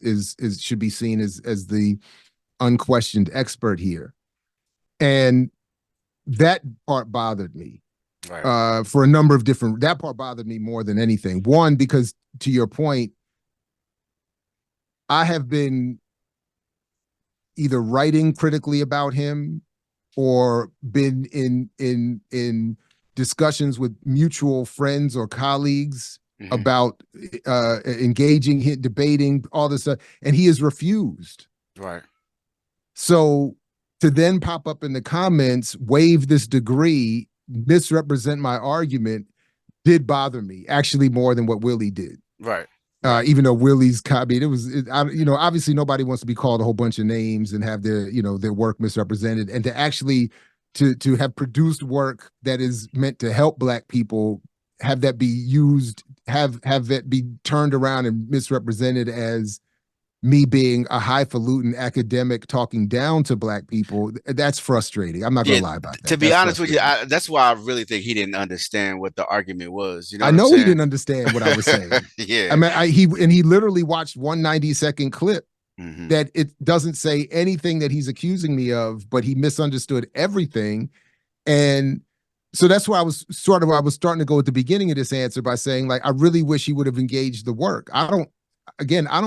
should be seen as the unquestioned expert here. And that part bothered me. Right. For a number of different, that part bothered me more than anything. One, because to your point, I have been either writing critically about him or been in discussions with mutual friends or colleagues about engaging, debating, all this stuff, and he has refused. Right. So to then pop up in the comments, waive this degree, misrepresent my argument, did bother me actually more than what Willie did. Right. Right. Even though Willie's copied, obviously nobody wants to be called a whole bunch of names and have their, their work misrepresented, and to actually to have produced work that is meant to help Black people, have that be used, have that be turned around and misrepresented as me being a highfalutin academic talking down to Black people. That's frustrating. I'm not gonna lie about that. To be honest with you, that's why I really think he didn't understand what the argument was. You know, I know he didn't understand what I was saying. Yeah, I mean, he literally watched 1 90-second clip that it doesn't say anything that he's accusing me of, but he misunderstood everything. And so that's why I was starting to go at the beginning of this answer by saying, like, I really wish he would have engaged the work. I don't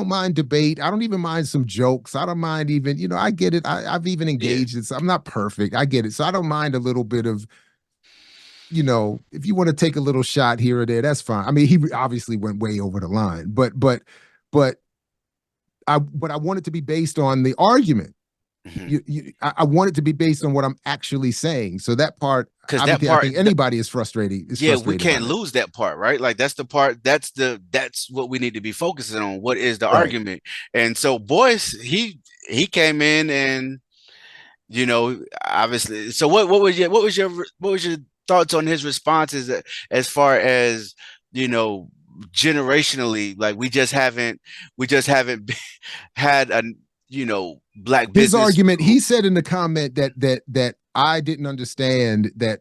mind debate. I don't even mind some jokes. I don't mind even, I get it. I've even engaged it. So I'm not perfect. I get it. So I don't mind a little bit of, if you want to take a little shot here or there, that's fine. I mean, he obviously went way over the line, but I want it to be based on the argument. I want it to be based on what I'm actually saying. So that part, because I think anybody is frustrated. We can't lose that part, right? Like that's the part. That's what we need to be focusing on. What is the argument? And so Boyce, he came in and, obviously. So what was your thoughts on his responses as far as, generationally? Like we just haven't had a Black business. His argument, he said in the comment that I didn't understand that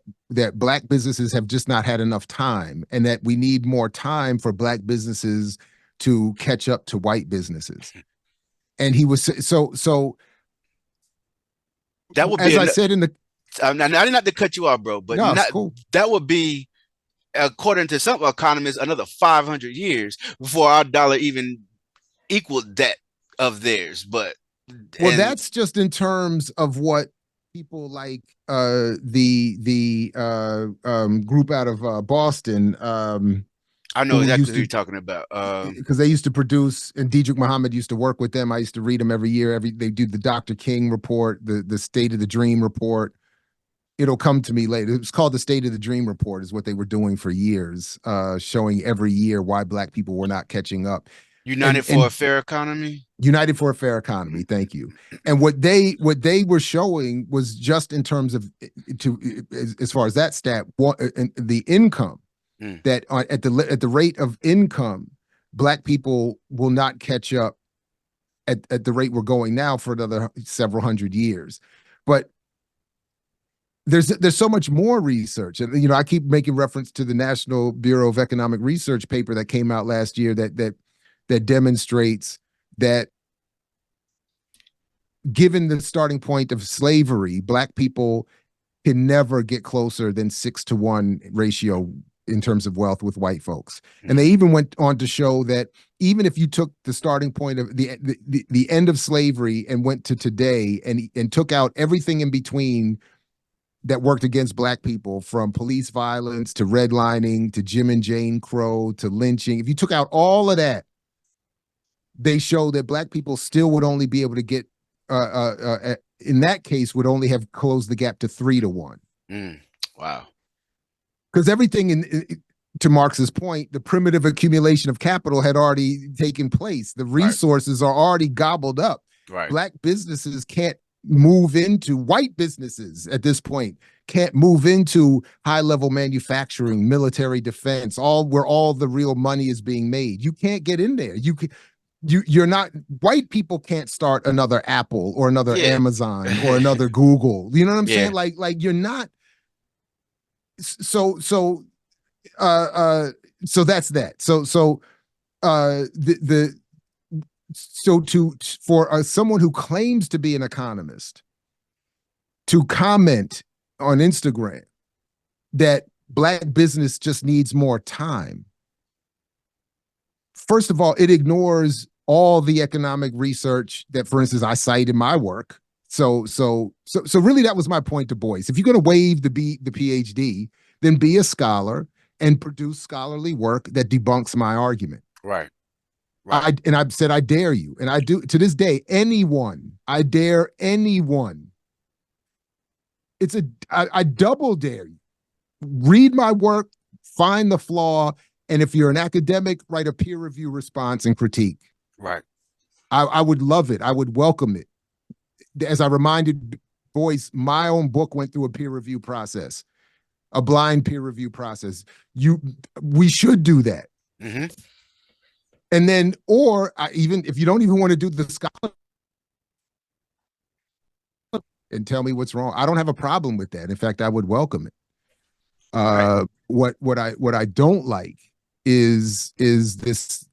Black businesses have just not had enough time, and that we need more time for Black businesses to catch up to white businesses. And he was so that would be, as I said in the, I didn't have to cut you off, bro, but cool. That would be, according to some economists, another 500 years before our dollar even equaled that of theirs. But that's just in terms of what people like the group out of Boston. I know exactly who you're talking about, because they used to produce, and Diedrich Muhammad used to work with them. I used to read them every year. They do the Dr. King report, the State of the Dream report. It'll come to me later. It was called the State of the Dream report, is what they were doing for years, showing every year why Black people were not catching up. United for a Fair Economy. United for a Fair Economy. Thank you. And what they were showing was just in terms of, as far as that stat, the income, that at the rate of income, Black people will not catch up at the rate we're going now for another several hundred years. But there's so much more research. And, I keep making reference to the National Bureau of Economic Research paper that came out last year that demonstrates that, given the starting point of slavery, Black people can never get closer than 6-to-1 ratio in terms of wealth with white folks. And they even went on to show that even if you took the starting point of the end of slavery and went to today and took out everything in between that worked against Black people, from police violence to redlining to Jim and Jane Crow to lynching, if you took out all of that, they show that Black people still would only be able to get, in that case, would only have closed the gap to 3-to-1. Wow. Because everything, to Marx's point, the primitive accumulation of capital had already taken place. The resources are already gobbled up. Black businesses can't move into, white businesses at this point can't move into high-level manufacturing, military defense, where all the real money is being made. You can't get in there. You're not, white people can't start another Apple or another Amazon or another Google. You know what I'm saying? Like you're not. So that's that. So so for someone who claims to be an economist to comment on Instagram that black business just needs more time. First of all, it ignores all the economic research that, for instance, I cite in my work. So really, that was my point to Boyce. If you're going to waive the PhD, then be a scholar and produce scholarly work that debunks my argument. Right. Right. I've said I dare you, and I do to this day. Anyone, I dare anyone. I double dare you. Read my work, find the flaw, and if you're an academic, write a peer review response and critique. Right. I would love it. I would welcome it. As I reminded Boyce, my own book went through a peer review process, a blind peer review process. We should do that. Mm-hmm. And then, or even if you don't even want to do the scholar and tell me what's wrong, I don't have a problem with that. In fact, I would welcome it. Right. What I don't like is this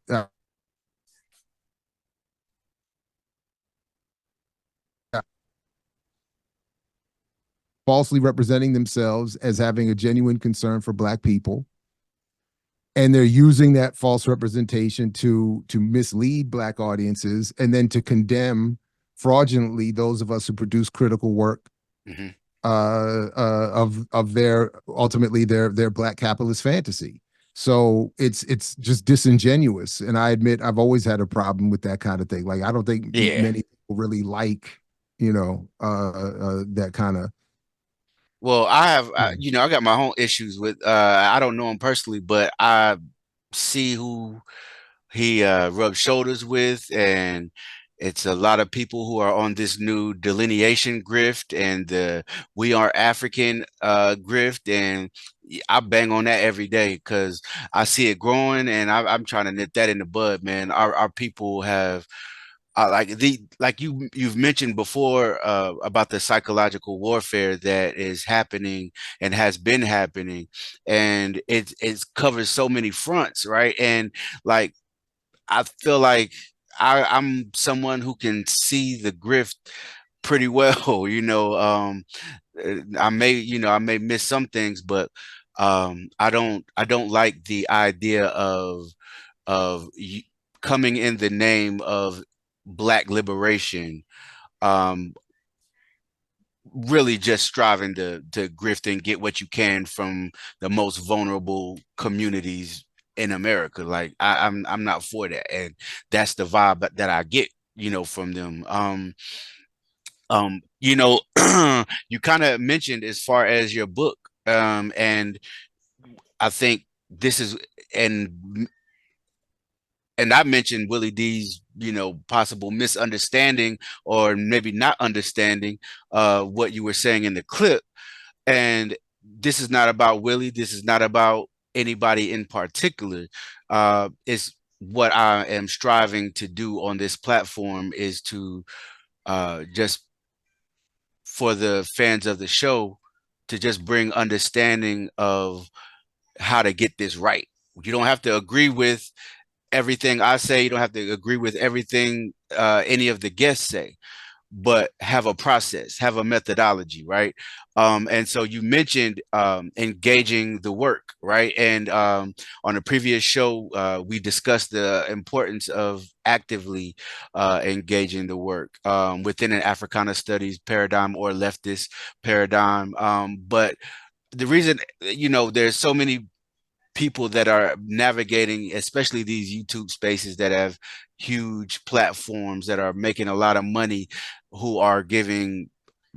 falsely representing themselves as having a genuine concern for black people, and they're using that false representation to mislead black audiences and then to condemn fraudulently those of us who produce critical work Mm-hmm. Of their ultimately their black capitalist fantasy. So it's just disingenuous, and I admit I've always had a problem with that kind of thing. Like I don't think Yeah. many people really like that kind of. Well, I have, Yeah. I got my own issues with, I don't know him personally, but I see who he rubs shoulders with, and it's a lot of people who are on this new delineation grift and the we are African grift, and I bang on that every day because I see it growing, and I'm trying to nip that in the bud, man. Our people have like you've mentioned before about the psychological warfare that is happening and has been happening, and it covers so many fronts, right? And like I feel like I'm someone who can see the grift pretty well. I may miss some things, but I don't like the idea of coming in the name of black liberation, um really just striving to grift and get what you can from the most vulnerable communities in America. Like I'm not for that, and that's the vibe that I get, from them. You know, you kind of mentioned as far as your book, and I think this is and and I mentioned Willie D's, possible misunderstanding or maybe not understanding what you were saying in the clip. And this is not about Willie. This is not about anybody in particular. It's what I am striving to do on this platform is to just for the fans of the show to just bring understanding of how to get this right. You don't have to agree with everything I say. You don't have to agree with everything any of the guests say, but have a process, have a methodology, right? And so you mentioned engaging the work, right? And on a previous show, we discussed the importance of actively engaging the work within an Africana studies paradigm or leftist paradigm. But the reason, there's so many people that are navigating, especially these YouTube spaces that have huge platforms that are making a lot of money, who are giving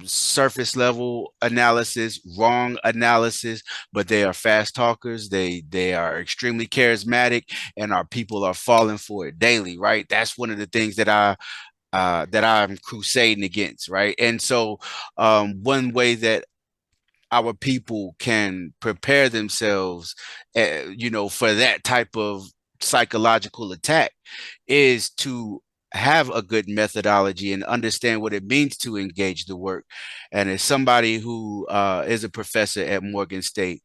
surface level analysis, wrong analysis, but they are fast talkers. They are extremely charismatic, and our people are falling for it daily, right? That's one of the things that I'm crusading against, right? And so one way that our people can prepare themselves, for that type of psychological attack is to have a good methodology and understand what it means to engage the work. And as somebody who is a professor at Morgan State,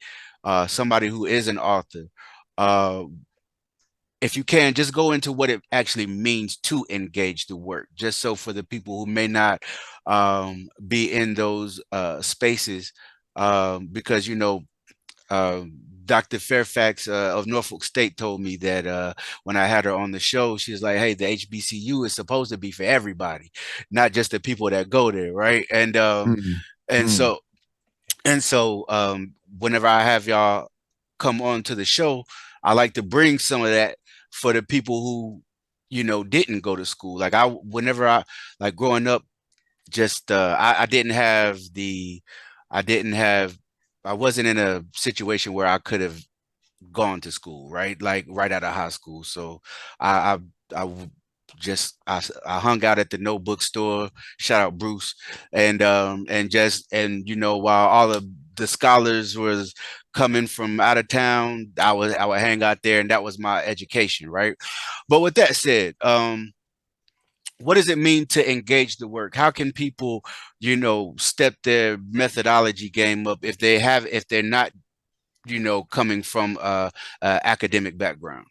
somebody who is an author, uh, if you can, just go into what it actually means to engage the work, just so for the people who may not be in those spaces, because Dr. Fairfax of Norfolk State told me that when I had her on the show, she was like, "Hey, the HBCU is supposed to be for everybody, not just the people that go there, right?" Mm, And mm. so whenever I have y'all come on to the show, I like to bring some of that for the people who didn't go to school. Like whenever I like growing up, just I didn't have I didn't have I wasn't in a situation where I could have gone to school, right? Like right out of high school. So I I, I just I hung out at the notebook store. Shout out Bruce, and while all of the scholars was coming from out of town, I would hang out there, and that was my education, right? But with that said, what does it mean to engage the work? How can people, step their methodology game up if they're not, coming from a academic background?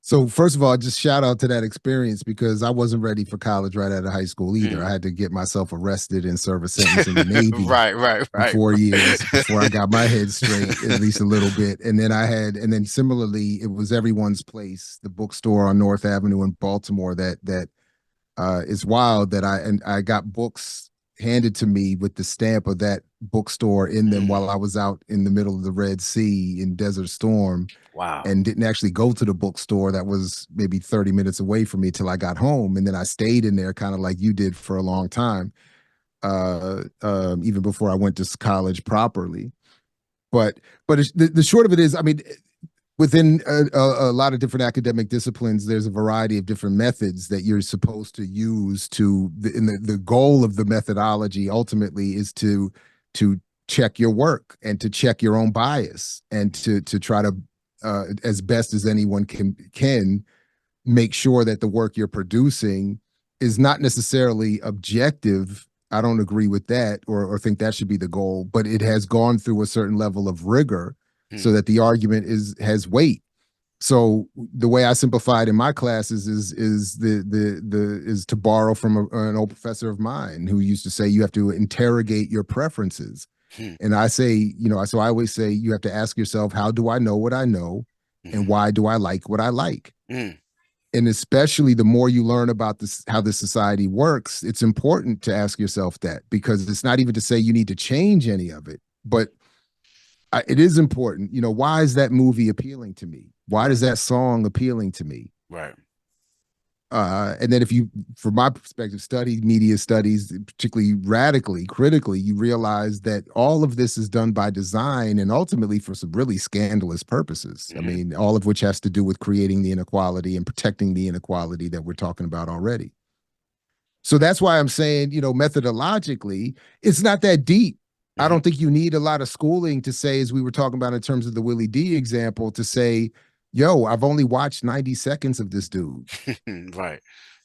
So first of all, just shout out to that experience because I wasn't ready for college right out of high school either. I Mm. had to get myself arrested and serve a sentence in the Navy for Right. 4 years before I got my head straight, at least a little bit. And then similarly, it was Everyone's Place, the bookstore on North Avenue in Baltimore. That is wild that I got books handed to me with the stamp of that bookstore in them Mm. while I was out in the middle of the Red Sea in Desert Storm Wow. and didn't actually go to the bookstore that was maybe 30 minutes away from me till I got home. And then I stayed in there kind of like you did for a long time, even before I went to college properly. But the short of it is, I mean, within a lot of different academic disciplines, there's a variety of different methods that you're supposed to use and the goal of the methodology ultimately is to check your work and to check your own bias and to try to as best as anyone can make sure that the work you're producing is not necessarily objective. I don't agree with that or think that should be the goal, but it has gone through a certain level of rigor Mm. so that the argument has weight. So the way I simplified in my classes is to borrow from an old professor of mine who used to say you have to interrogate your preferences. Mm. And I say, so I always say you have to ask yourself, how do I know what I know? And Mm. why do I like what I like? Mm. And especially the more you learn about this, how this society works, it's important to ask yourself that because it's not even to say you need to change any of it, but it is important. Why is that movie appealing to me? Why Right. does that song appealing to me? Right. And then if you, from my perspective, study media studies, particularly radically, critically, you realize that all of this is done by design and ultimately for some really scandalous purposes. I Mm-hmm. mean, all of which has to do with creating the inequality and protecting the inequality that we're talking about already. So that's why I'm saying, methodologically, it's not that deep. I Mm-hmm. don't think you need a lot of schooling to say, as we were talking about in terms of the Willie D example, to say, yo, I've only watched 90 seconds of this dude. Right.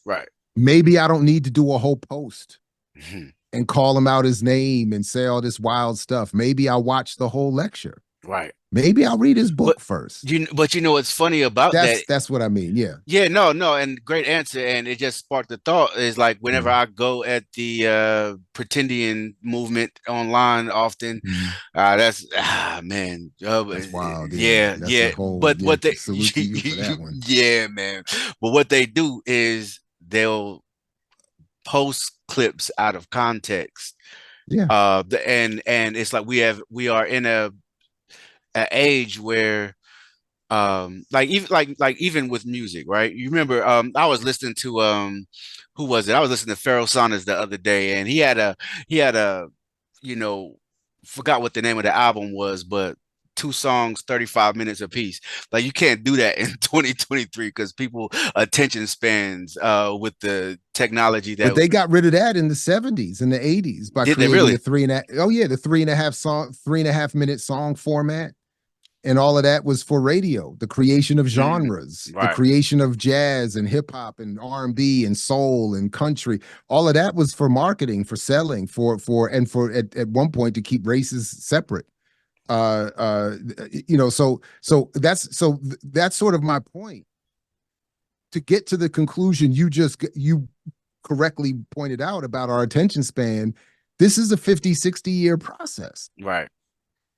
Right. Maybe I don't need to do a whole post Mm-hmm. and call him out his name and say all this wild stuff. Maybe I'll watch the whole lecture. Right. Maybe I'll read his But book first. what's funny about that. That's what I mean. Yeah. Yeah, no, no, and great answer. And it just sparked the thought is like whenever Mm-hmm. I go at the pretendian movement online often, Mm-hmm. that's man, That's wild. Yeah. yeah, That's a yeah. whole, But yeah. what they, Salute to you for that one. yeah, man. But what they do is they'll post clips out of context. Yeah. And it's like we are in a age where like even with music, right? You remember I was listening to who was it? I was listening to Pharoah Sanders the other day, and he had a you know forgot what the name of the album was, but two songs 35 minutes apiece. Like you can't do that in 2023 because people attention spans with the technology But that they got rid of that in the 70s and the 80s by did they creating really. the the 3.5 minute song format. And all of that was for radio, the creation of Mm, genres, the right. creation of jazz and hip hop and R&B and soul and country. All of that was for marketing, for selling, for at one point to keep races separate. That's sort of my point. To get to the conclusion you correctly pointed out about our attention span, this is a 50, 60-year process. Right.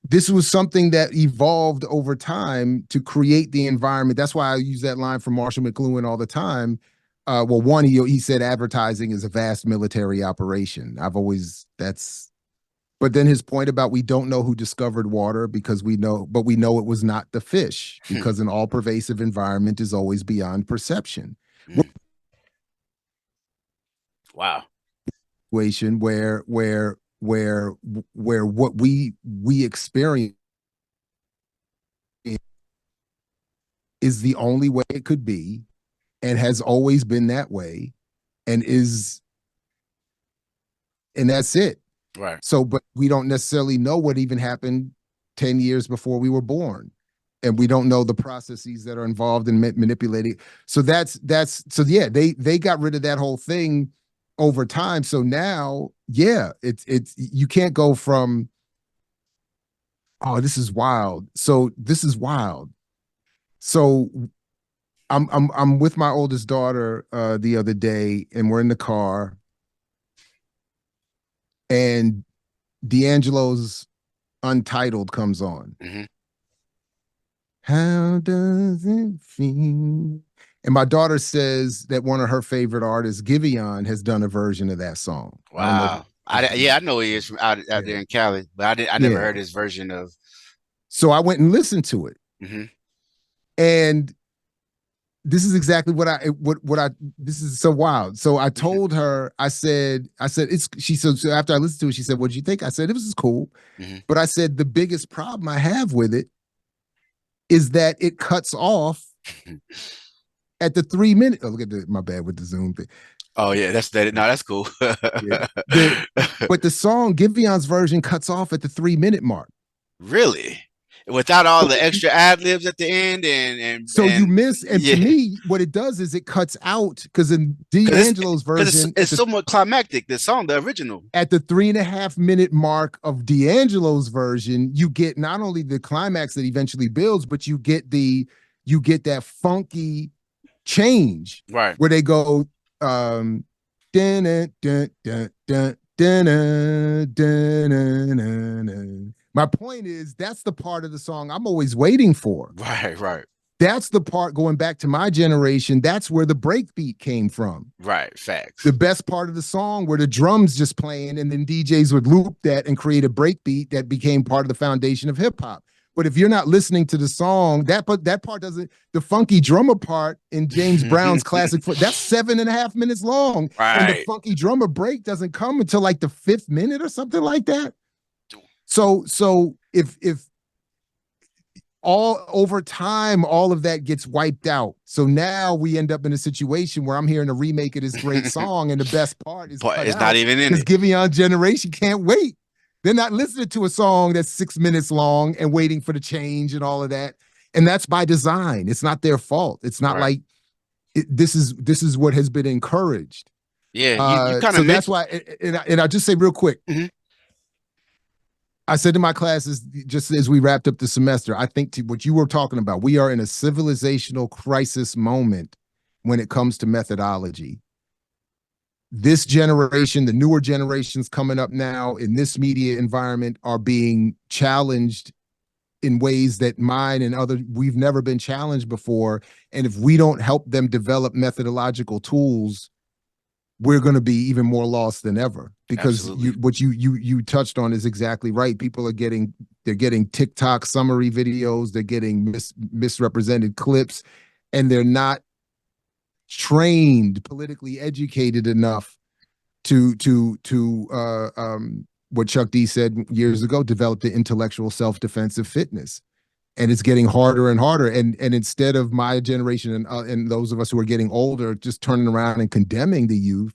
This was something that evolved over time to create the environment. That's why I use that line from Marshall McLuhan all the time. Well, one, he said advertising is a vast military operation. But then his point about we don't know who discovered water because we know it was not the fish, because an all-pervasive environment is always beyond perception. Wow. Situation where what we experience is the only way it could be and has always been that way and that's it. Right. So, but we don't necessarily know what even happened 10 years before we were born. And we don't know the processes that are involved in manipulating. So yeah, they got rid of that whole thing over time. So now, yeah, it's you can't go from, oh, this is wild. So this is wild. So I'm with my oldest daughter the other day, and we're in the car, and D'Angelo's Untitled comes on. Mm-hmm. How does it feel? And my daughter says that one of her favorite artists, Giveon, has done a version of that song. Wow. I know he is from out there in Cali, but I never heard his version of. So I went and listened to it. Mm-hmm. And this is exactly this is so wild. So I told her, I said, so after I listened to it, she said, what did you think? I said, it was cool. Mm-hmm. But I said, the biggest problem I have with it is that it cuts off at the 3 minute. Oh, look at my bad with the Zoom thing. Oh yeah, that's cool. Yeah. But the song, Giveon's version, cuts off at the 3 minute mark. Really? Without all the extra ad libs at the end, you miss. And to me, what it does is it cuts out, because in D'Angelo's version, it's somewhat climactic. The song, the original, at the 3.5 minute mark of D'Angelo's version, you get not only the climax that eventually builds, but you get that funky change, right? Where they go, dun, dun, dun, dun, dun, dun, dun, dun, dun, dun. My point is, that's the part of the song I'm always waiting for. Right. That's the part, going back to my generation, that's where the breakbeat came from. Right, facts. The best part of the song where the drums just playing, and then DJs would loop that and create a breakbeat that became part of the foundation of hip hop. But if you're not listening to the song, that part doesn't, the funky drummer part in James Brown's classic, that's 7.5 minutes long. Right. And the funky drummer break doesn't come until like the 5th minute or something like that. So if all over time, all of that gets wiped out. So now we end up in a situation where I'm hearing a remake of this great song, and the best part is not even in it. Because Giveon generation can't wait. They're not listening to a song that's 6 minutes long and waiting for the change and all of that. And that's by design. It's not their fault. It's not like this is what has been encouraged. Yeah, you kind of. So that's why. And I'll just say real quick. Mm-hmm. I said to my classes, just as we wrapped up the semester, I think to what you were talking about, we are in a civilizational crisis moment when it comes to methodology. This generation, the newer generations coming up now in this media environment, are being challenged in ways that mine and other, we've never been challenged before. And if we don't help them develop methodological tools, we're going to be even more lost than ever, because what you touched on is exactly right. People are getting TikTok summary videos, they're getting misrepresented clips, and they're not trained, politically educated enough to what Chuck D said years ago, develop the intellectual self-defensive fitness. And it's getting harder and harder. And instead of my generation and those of us who are getting older just turning around and condemning the youth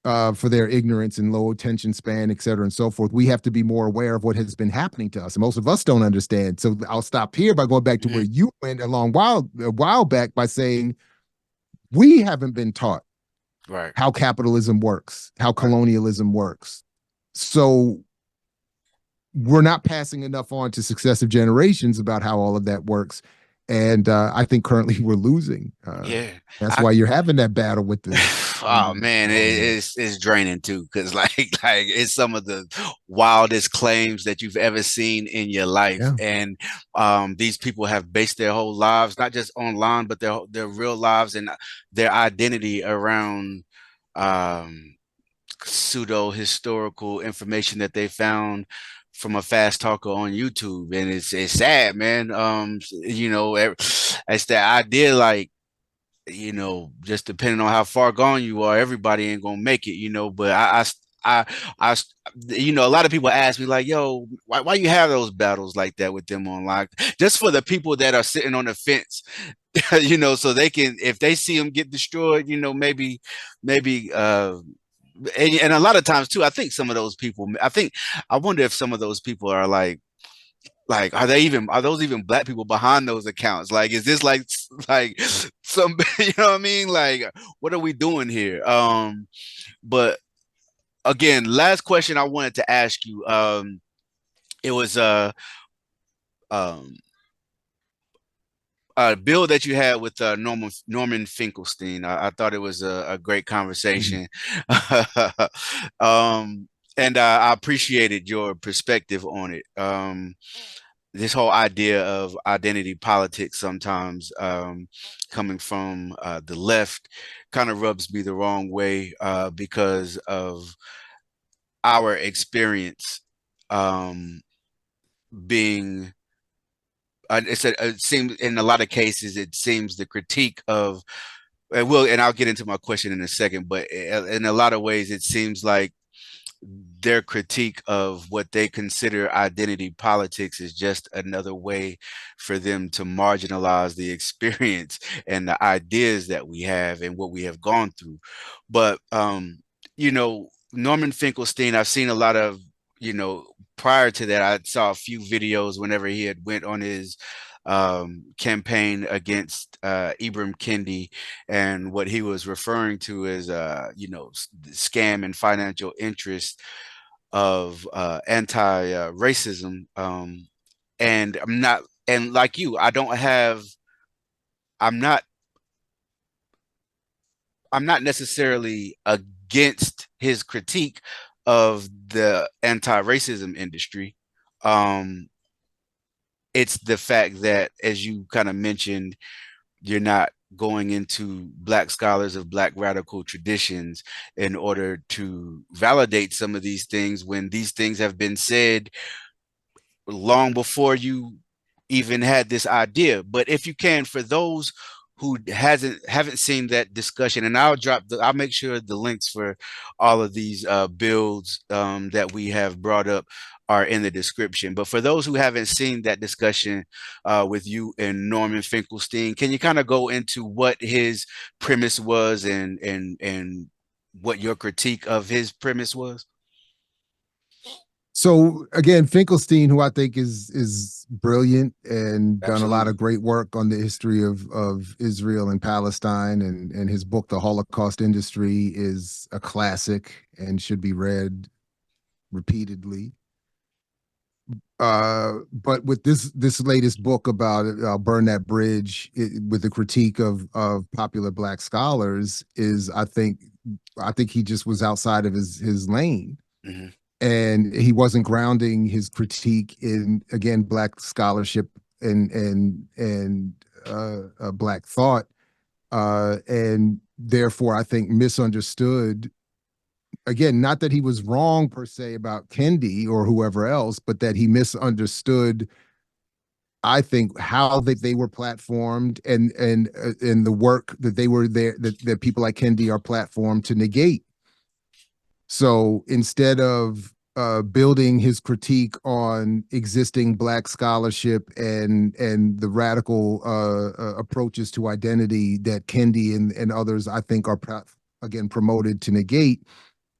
for their ignorance and low attention span, et cetera, and so forth, we have to be more aware of what has been happening to us. And most of us don't understand. So I'll stop here by going back to where you went a while back by saying we haven't been taught how capitalism works, how colonialism works. So we're not passing enough on to successive generations about how all of that works. And I think currently we're losing. Yeah. That's I why you're having that battle with the Oh Chinese man, and all of that. it's draining too, because like it's some of the wildest claims that you've ever seen in your life, Yeah. and these people have based their whole lives not just online, but their real lives and their identity around um pseudo historical information that they found from a fast talker on YouTube, and it's sad, man. It's that idea like just depending on how far gone you are, everybody ain't gonna make it, But I, a lot of people ask me like, "Yo, why you have those battles like that with them online?" Just for the people that are sitting on the fence, so they can, if they see them get destroyed, maybe, and a lot of times too, I think some of those people, I wonder if some of those people are like are those even black people behind those accounts? Like is this like some you know what I mean? Like what are we doing here? But again, last question I wanted to ask you. It was um a bill that you had with Norman Finkelstein. I thought it was a great Mhm. conversation. um and I appreciated your perspective on it. This whole idea of identity politics sometimes coming from the left kind of rubs me the wrong way because of our experience um, being it seems in a lot of cases it seems the critique of and I'll get into my question in a second, but in a lot of ways it seems like their critique of what they consider identity politics is just another way for them to marginalize the experience and the ideas that we have and what we have gone through. But Norman Finkelstein, I've seen a lot of, prior to that, I saw a few videos whenever he had went on his campaign against Ibram Kendi, and what he was referring to as scam and financial interest of anti-racism. And I'm not, and like you, I'm not, I'm not necessarily against his critique of the anti-racism industry. Um, it's the fact that, as you kind of mentioned, you're not going into black scholars of black radical traditions in order to validate some of these things when these things have been said long before you even had this idea. But if you can, for those who haven't seen that discussion, and I'll make sure the links for all of these builds that we have brought up are in the description. But for those who haven't seen that discussion with you and Norman Finkelstein, can you kind of go into what his premise was and what your critique of his premise was? So again, Finkelstein, who I think is brilliant and done a lot Absolutely. of great work on the history of Israel and Palestine, and his book, The Holocaust Industry, is a classic and should be read repeatedly. But with this latest book about Burn That Bridge, with the critique of popular black scholars, is I think he just was outside of his lane, Hmm. and he wasn't grounding his critique in, again, black scholarship and black thought, and therefore I think misunderstood. Again, not that he was wrong per se about Kendi or whoever else, but that he misunderstood, I think, how they were platformed, and the work that they were there, that people like Kendi are platformed to negate. So instead of building his critique on existing black scholarship and the radical approaches to identity that Kendi and others, I think, are again promoted to negate,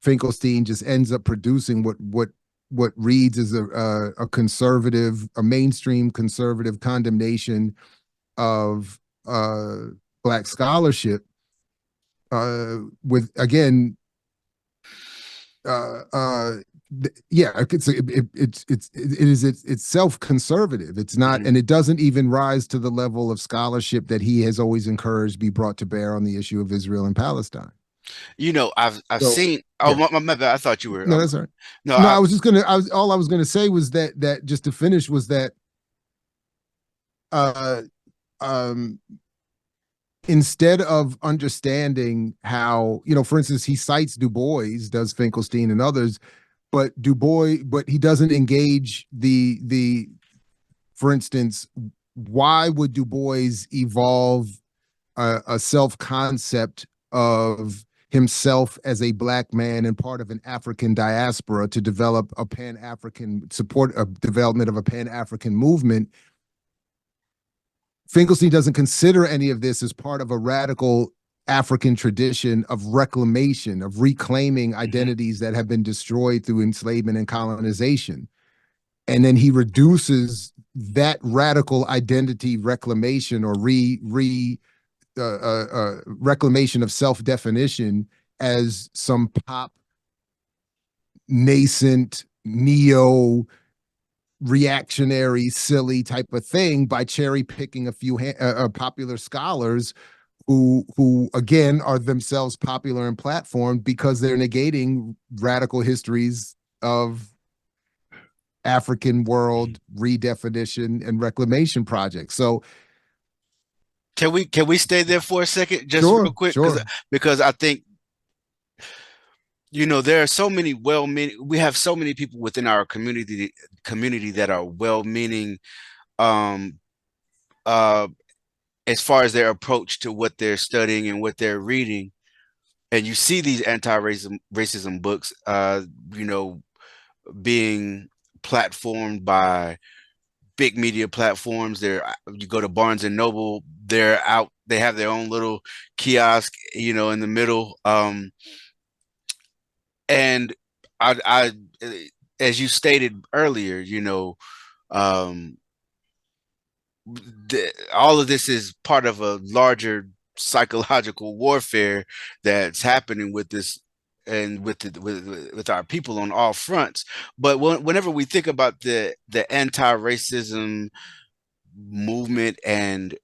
Finkelstein just ends up producing what reads as a conservative, a mainstream conservative condemnation of black scholarship, with, again, uh, uh, yeah, it's self-conservative. It's not, and it doesn't even rise to the level of scholarship that he has always encouraged be brought to bear on the issue of Israel and Palestine. I've So seen. Oh, yeah, my bad. I thought you were. no, that's all right. No, No, I was just gonna. All I was gonna say was that just to finish was that uh um instead of understanding how, for instance, he cites Du Bois, does Finkelstein and others, but he doesn't engage for instance, why would Du Bois evolve a self concept of himself as a black man and part of an African diaspora to develop a pan African support a development of a pan African movement? Finkelstein doesn't consider any of this as part of a radical African tradition of reclamation, of reclaiming identities that have been destroyed through enslavement and colonization. And then he reduces that radical identity reclamation or reclamation of self-definition as some pop, nascent, neo reactionary, silly type of thing by cherry picking a few popular scholars who again are themselves popular and platformed because they're negating radical histories of African world redefinition and reclamation projects. So can we stay there for a second, just real sure, quick, sure. because I think there are so many well-meaning. We have so many people within our community that are well-meaning, um, uh, as far as their approach to what they're studying and what they're reading. And you see these anti-racism books, being platformed by big media platforms. You go to Barnes and Noble, they're out. They have their own little kiosk, in the middle. And I, as you stated earlier, um, all of this is part of a larger psychological warfare that's happening with this and with our people on all fronts. But whenever we think about the anti-racism movement and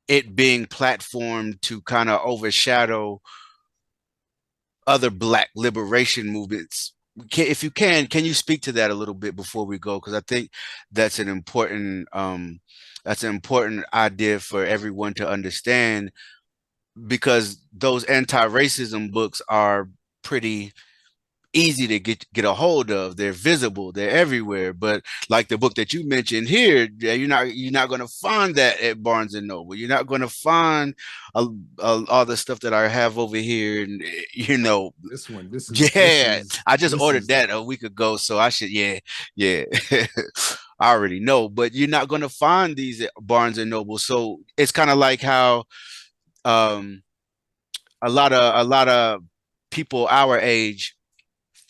it being platformed to kind of overshadow other Black liberation movements, if you can you speak to that a little bit before we go? Because I think that's an important idea for everyone to understand, because those anti-racism books are pretty easy to get a hold of. They're visible, they're everywhere. But like the book that you mentioned here, yeah, you're not going to find that at Barnes and Noble. You're not going to find all the stuff that I have over here, and This one, this is this yeah, is I just this ordered is that a week ago, so I should, yeah, yeah. I already know, but you're not going to find these at Barnes and Noble. So it's kind of like how um a lot of people our age,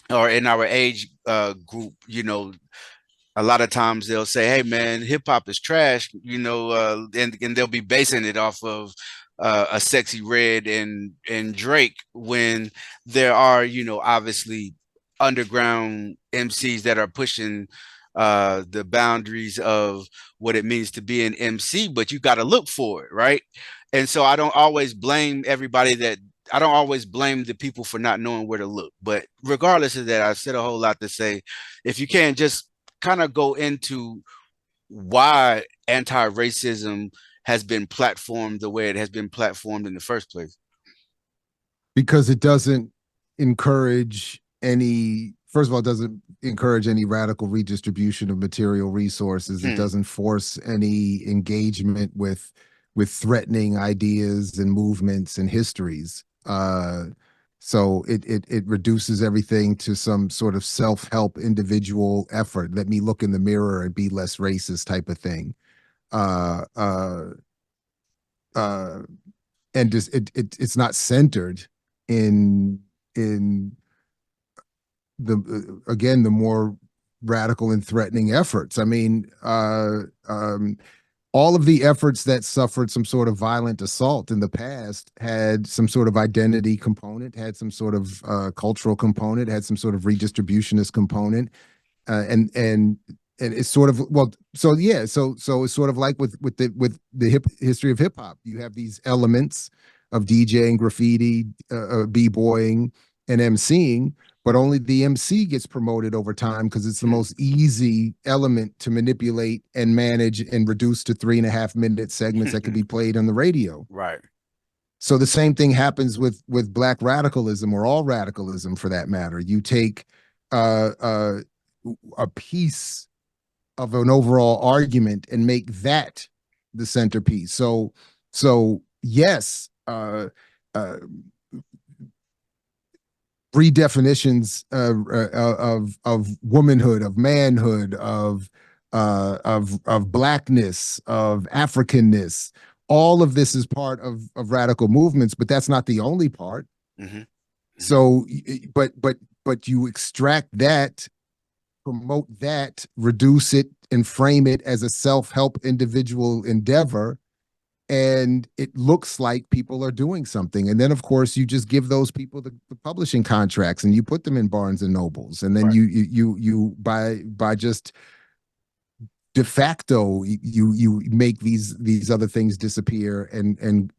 or in our age group, a lot of times they'll say, "Hey, man, hip hop is trash," and they'll be basing it off of a Sexy Red and Drake, when there are, obviously underground MCs that are pushing the boundaries of what it means to be an MC, but you got to look for it, right? And so I don't always blame the people for not knowing where to look. But regardless of that, I've said a whole lot to say. If you can just kind of go into why anti-racism has been platformed the way it has been platformed in the first place. because it doesn't encourage any, first of all, it doesn't encourage any radical redistribution of material resources. It Hmm. doesn't force any engagement with threatening ideas and movements and histories. So it reduces everything to some sort of self-help individual effort. Let me look in the mirror and be less racist type of thing. Uh uh uh and just it's not centered in in the more radical and threatening efforts. I mean, all of the efforts that suffered some sort of violent assault in the past had some sort of identity component, had some sort of cultural component, had some sort of redistributionist component, and it's sort of, well, so yeah, so it's sort of like with the history of hip hop. You have these elements of DJing, graffiti, b-boying, and MCing, but only the MC gets promoted over time because it's the most easy element to manipulate and manage and reduce to 3.5 minute segments that can be played on the radio. Right. So the same thing happens with black radicalism, or all radicalism for that matter. You take uh, uh, a piece of an overall argument and make that the centerpiece. So yes, redefinitions of womanhood, of manhood, of blackness, of Africanness. All of this is part of radical movements, but that's not the only part. Mm-hmm. So, but you extract that, promote that, reduce it, and frame it as a self-help individual endeavor, and it looks like people are doing something. And then of course you just give those people the publishing contracts and you put them in Barnes and Nobles, and then Right. you by just de facto you make these other things disappear and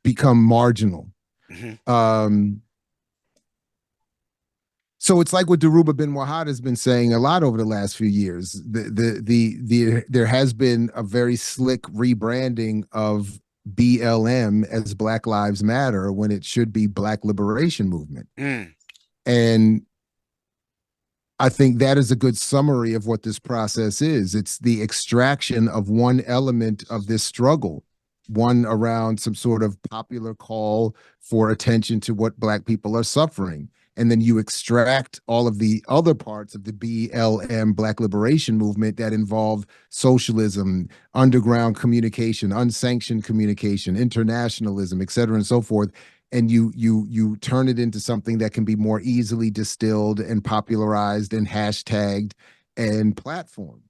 become marginal. Mm-hmm. So it's like what Dhoruba bin Wahad has been saying a lot over the last few years. There has been a very slick rebranding of BLM as Black Lives Matter when it should be Black Liberation Movement. Mm. And I think that is a good summary of what this process is. It's the extraction of one element of this struggle, one around some sort of popular call for attention to what Black people are suffering. And then you extract all of the other parts of the BLM, Black Liberation Movement, that involve socialism, underground communication, unsanctioned communication, internationalism, et cetera, and so forth. And you turn it into something that can be more easily distilled and popularized and hashtagged and platformed.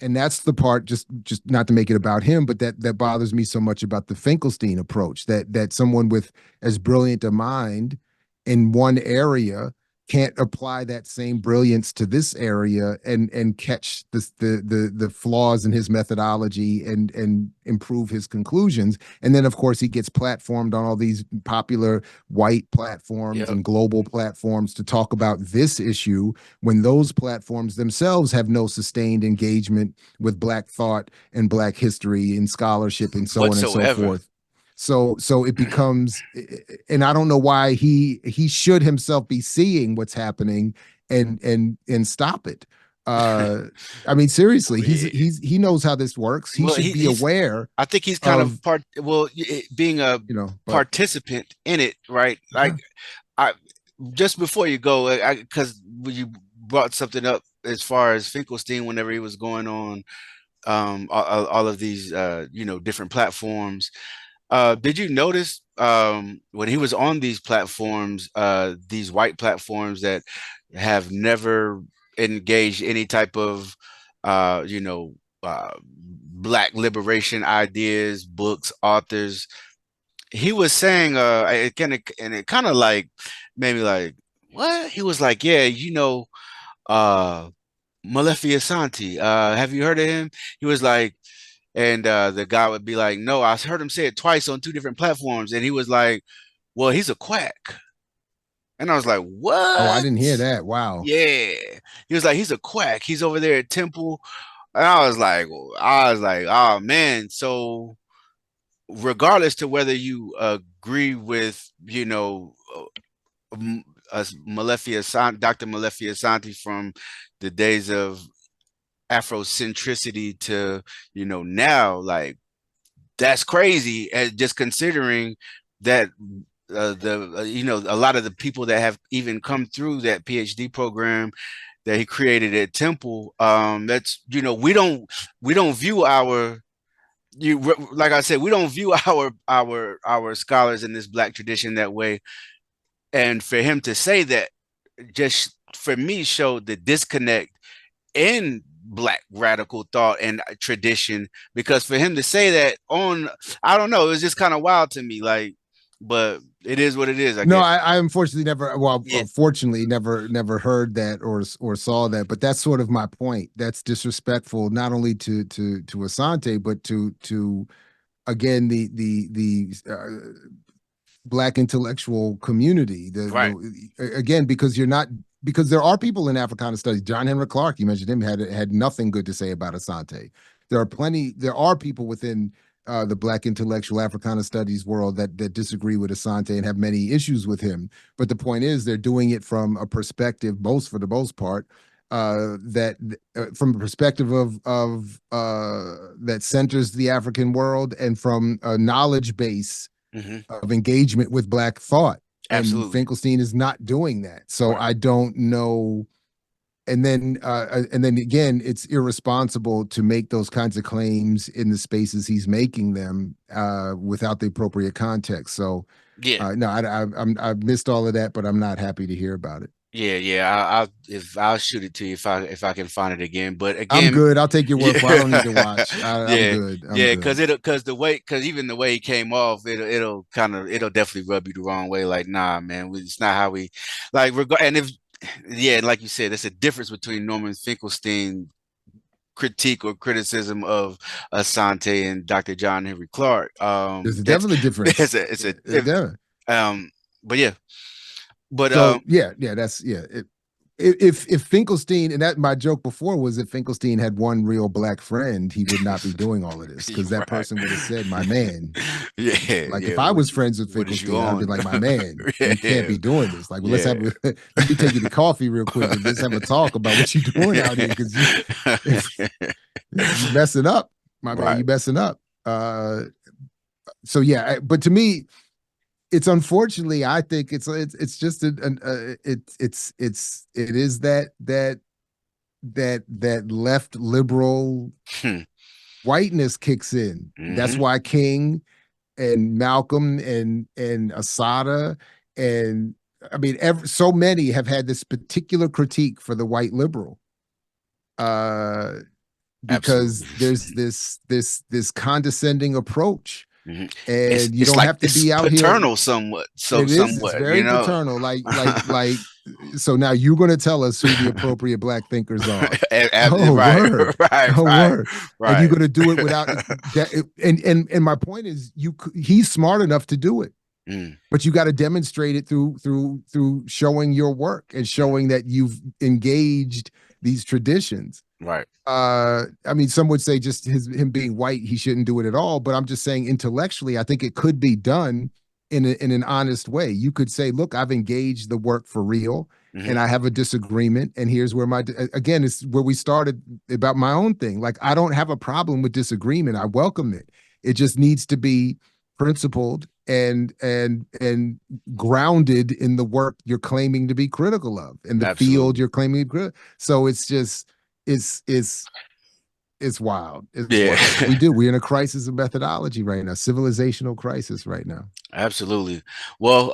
And that's the part, just not to make it about him, but that bothers me so much about the Finkelstein approach, that someone with as brilliant a mind in one area can't apply that same brilliance to this area and catch the flaws in his methodology and improve his conclusions. And then of course he gets platformed on all these popular white platforms Yep. and global platforms to talk about this issue, when those platforms themselves have no sustained engagement with Black thought and Black history and scholarship and so on and so Whatsoever. forth. So it becomes, and I don't know why he should himself be seeing what's happening and stop it. I mean, seriously, he knows how this works. He Well, should be aware I think he's kind of of, being a but participant in it, right? Like, I just before you go, because you brought something up as far as Finkelstein, whenever he was going on all of these different platforms. Did you notice when he was on these platforms, these white platforms that have never engaged any type of, Black liberation ideas, books, authors? He was saying, it kind of like maybe like what he was like, yeah, uh, Malefic Santi. Have you heard of him? He was like, and the guy would be like, no, I heard him say it twice on two different platforms. And he was like, well, he's a quack. And I was like, oh, I what? didn't hear that. Wow. Yeah. He was like, he's a quack. He's over there at Temple. And I was like, oh man. So regardless to whether you agree with, Dr. Malefic Santi from the days of Afrocentricity to, now, like, that's crazy. And just considering that a lot of the people that have even come through that PhD program that he created at Temple, that's we don't view our like I said, we don't view our scholars in this Black tradition that way. And for him to say that, just for me, showed the disconnect in black radical thought and tradition, because for him to say that on, I don't know, it was just kind of wild to me, like, but it is what it is, I No, guess. I unfortunately never, well, Yeah, fortunately never heard that or saw that. But that's sort of my point. That's disrespectful not only to Asante, but to again the black intellectual community. right. The again, because you're not, because there are people in Africana studies. John Henry Clark, you mentioned him, had nothing good to say about Asante. There are people within the black intellectual Africana studies world that disagree with Asante and have many issues with him. But the point is, they're doing it from a perspective, most for the most part, that from a perspective of that centers the African world and from a knowledge base Hmm. of engagement with black thought. And Absolutely. Finkelstein is not doing that. So Right. I don't know. And then again, it's irresponsible to make those kinds of claims in the spaces he's making them without the appropriate context. So Yeah. no, I've missed all of that, but I'm not happy to hear about it. Yeah, yeah. I'll shoot it to you if I can find it again. But I'm again, good. I'll take your word for it. I don't need to yeah, watch. I'm yeah, good. I'm yeah. good. Because even the way he came off, it'll kind of, it'll definitely rub you the wrong way. Like, nah, man, it's not how we like. And if, yeah, like you said, there's a difference between Norman Finkelstein critique or criticism of Asante and Dr. John Henry Clark. There's That's definitely a difference. it's a Definitely. um, but yeah, but So yeah, that's yeah. If Finkelstein, and that my joke before was, if Finkelstein had one real black friend, he would not be doing all of this, because that right. person would have said, "My man." Yeah, Like yeah. if I was friends with What is you Finkelstein, I'd be on? like, "My man, Yeah, you can't be doing this. Like, well, let's yeah, have let me take you to coffee real quick and let's have a talk about what you're doing out here, because you messing up, my man. right. You messing up." So yeah, but to me, it's unfortunately, I think it's just it is that left liberal Hmm. whiteness kicks in. That's Hmm. why King and Malcolm and Asada and I mean so many have had this particular critique for the white liberal. Because Absolutely. there's this condescending approach, Hmm. and you It's don't like have to it's be out here. paternal somewhat, so It is. It's somewhat, you very know. paternal. Like. So now you're going to tell us who the appropriate black thinkers are. Oh, Right, word. right, Oh, right, word. And you're right. going to do it without that. And my point is, he's smart enough to do it, Mm, but you got to demonstrate it through showing your work and mm, showing that you've engaged these traditions. right. I mean, some would say just him being white, he shouldn't do it at all. But I'm just saying, intellectually, I think it could be done in an honest way. You could say, look, I've engaged the work for real, and Hmm. I have a disagreement. And here's where again, it's where we started about my own thing. Like, I don't have a problem with disagreement. I welcome it. It just needs to be principled and grounded in the work you're claiming to be critical of, in the field Absolutely. you're claiming to be. So it's just it's it's it's wild. It's Yeah. wild. We're in a crisis of methodology right now, civilizational crisis right now. Absolutely. Well,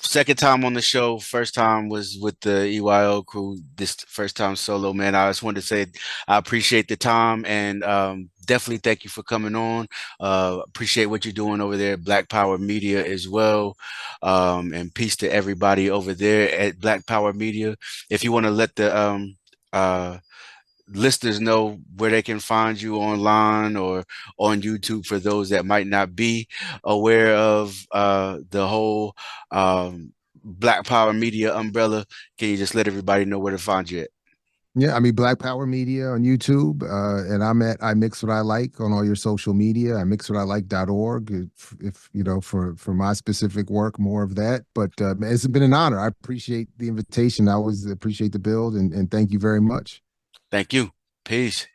second time on the show. First time was with the EYO crew. This first time solo, man. I just wanted to say I appreciate the time, and definitely thank you for coming on. Appreciate what you're doing over there at Black Power Media as well. And peace to everybody over there at Black Power Media. If you want to let the uh listeners know where they can find you online or on YouTube, for those that might not be aware of the whole Black Power Media umbrella, can you just let everybody know where to find you at? Yeah, I mean, Black Power Media on YouTube, and I'm at I Mix What I Like on all your social media. I mix what I like.org. If you know, for my specific work, more of that. But it's been an honor. I appreciate the invitation. I always appreciate the build, and thank you very much. Thank you. Peace.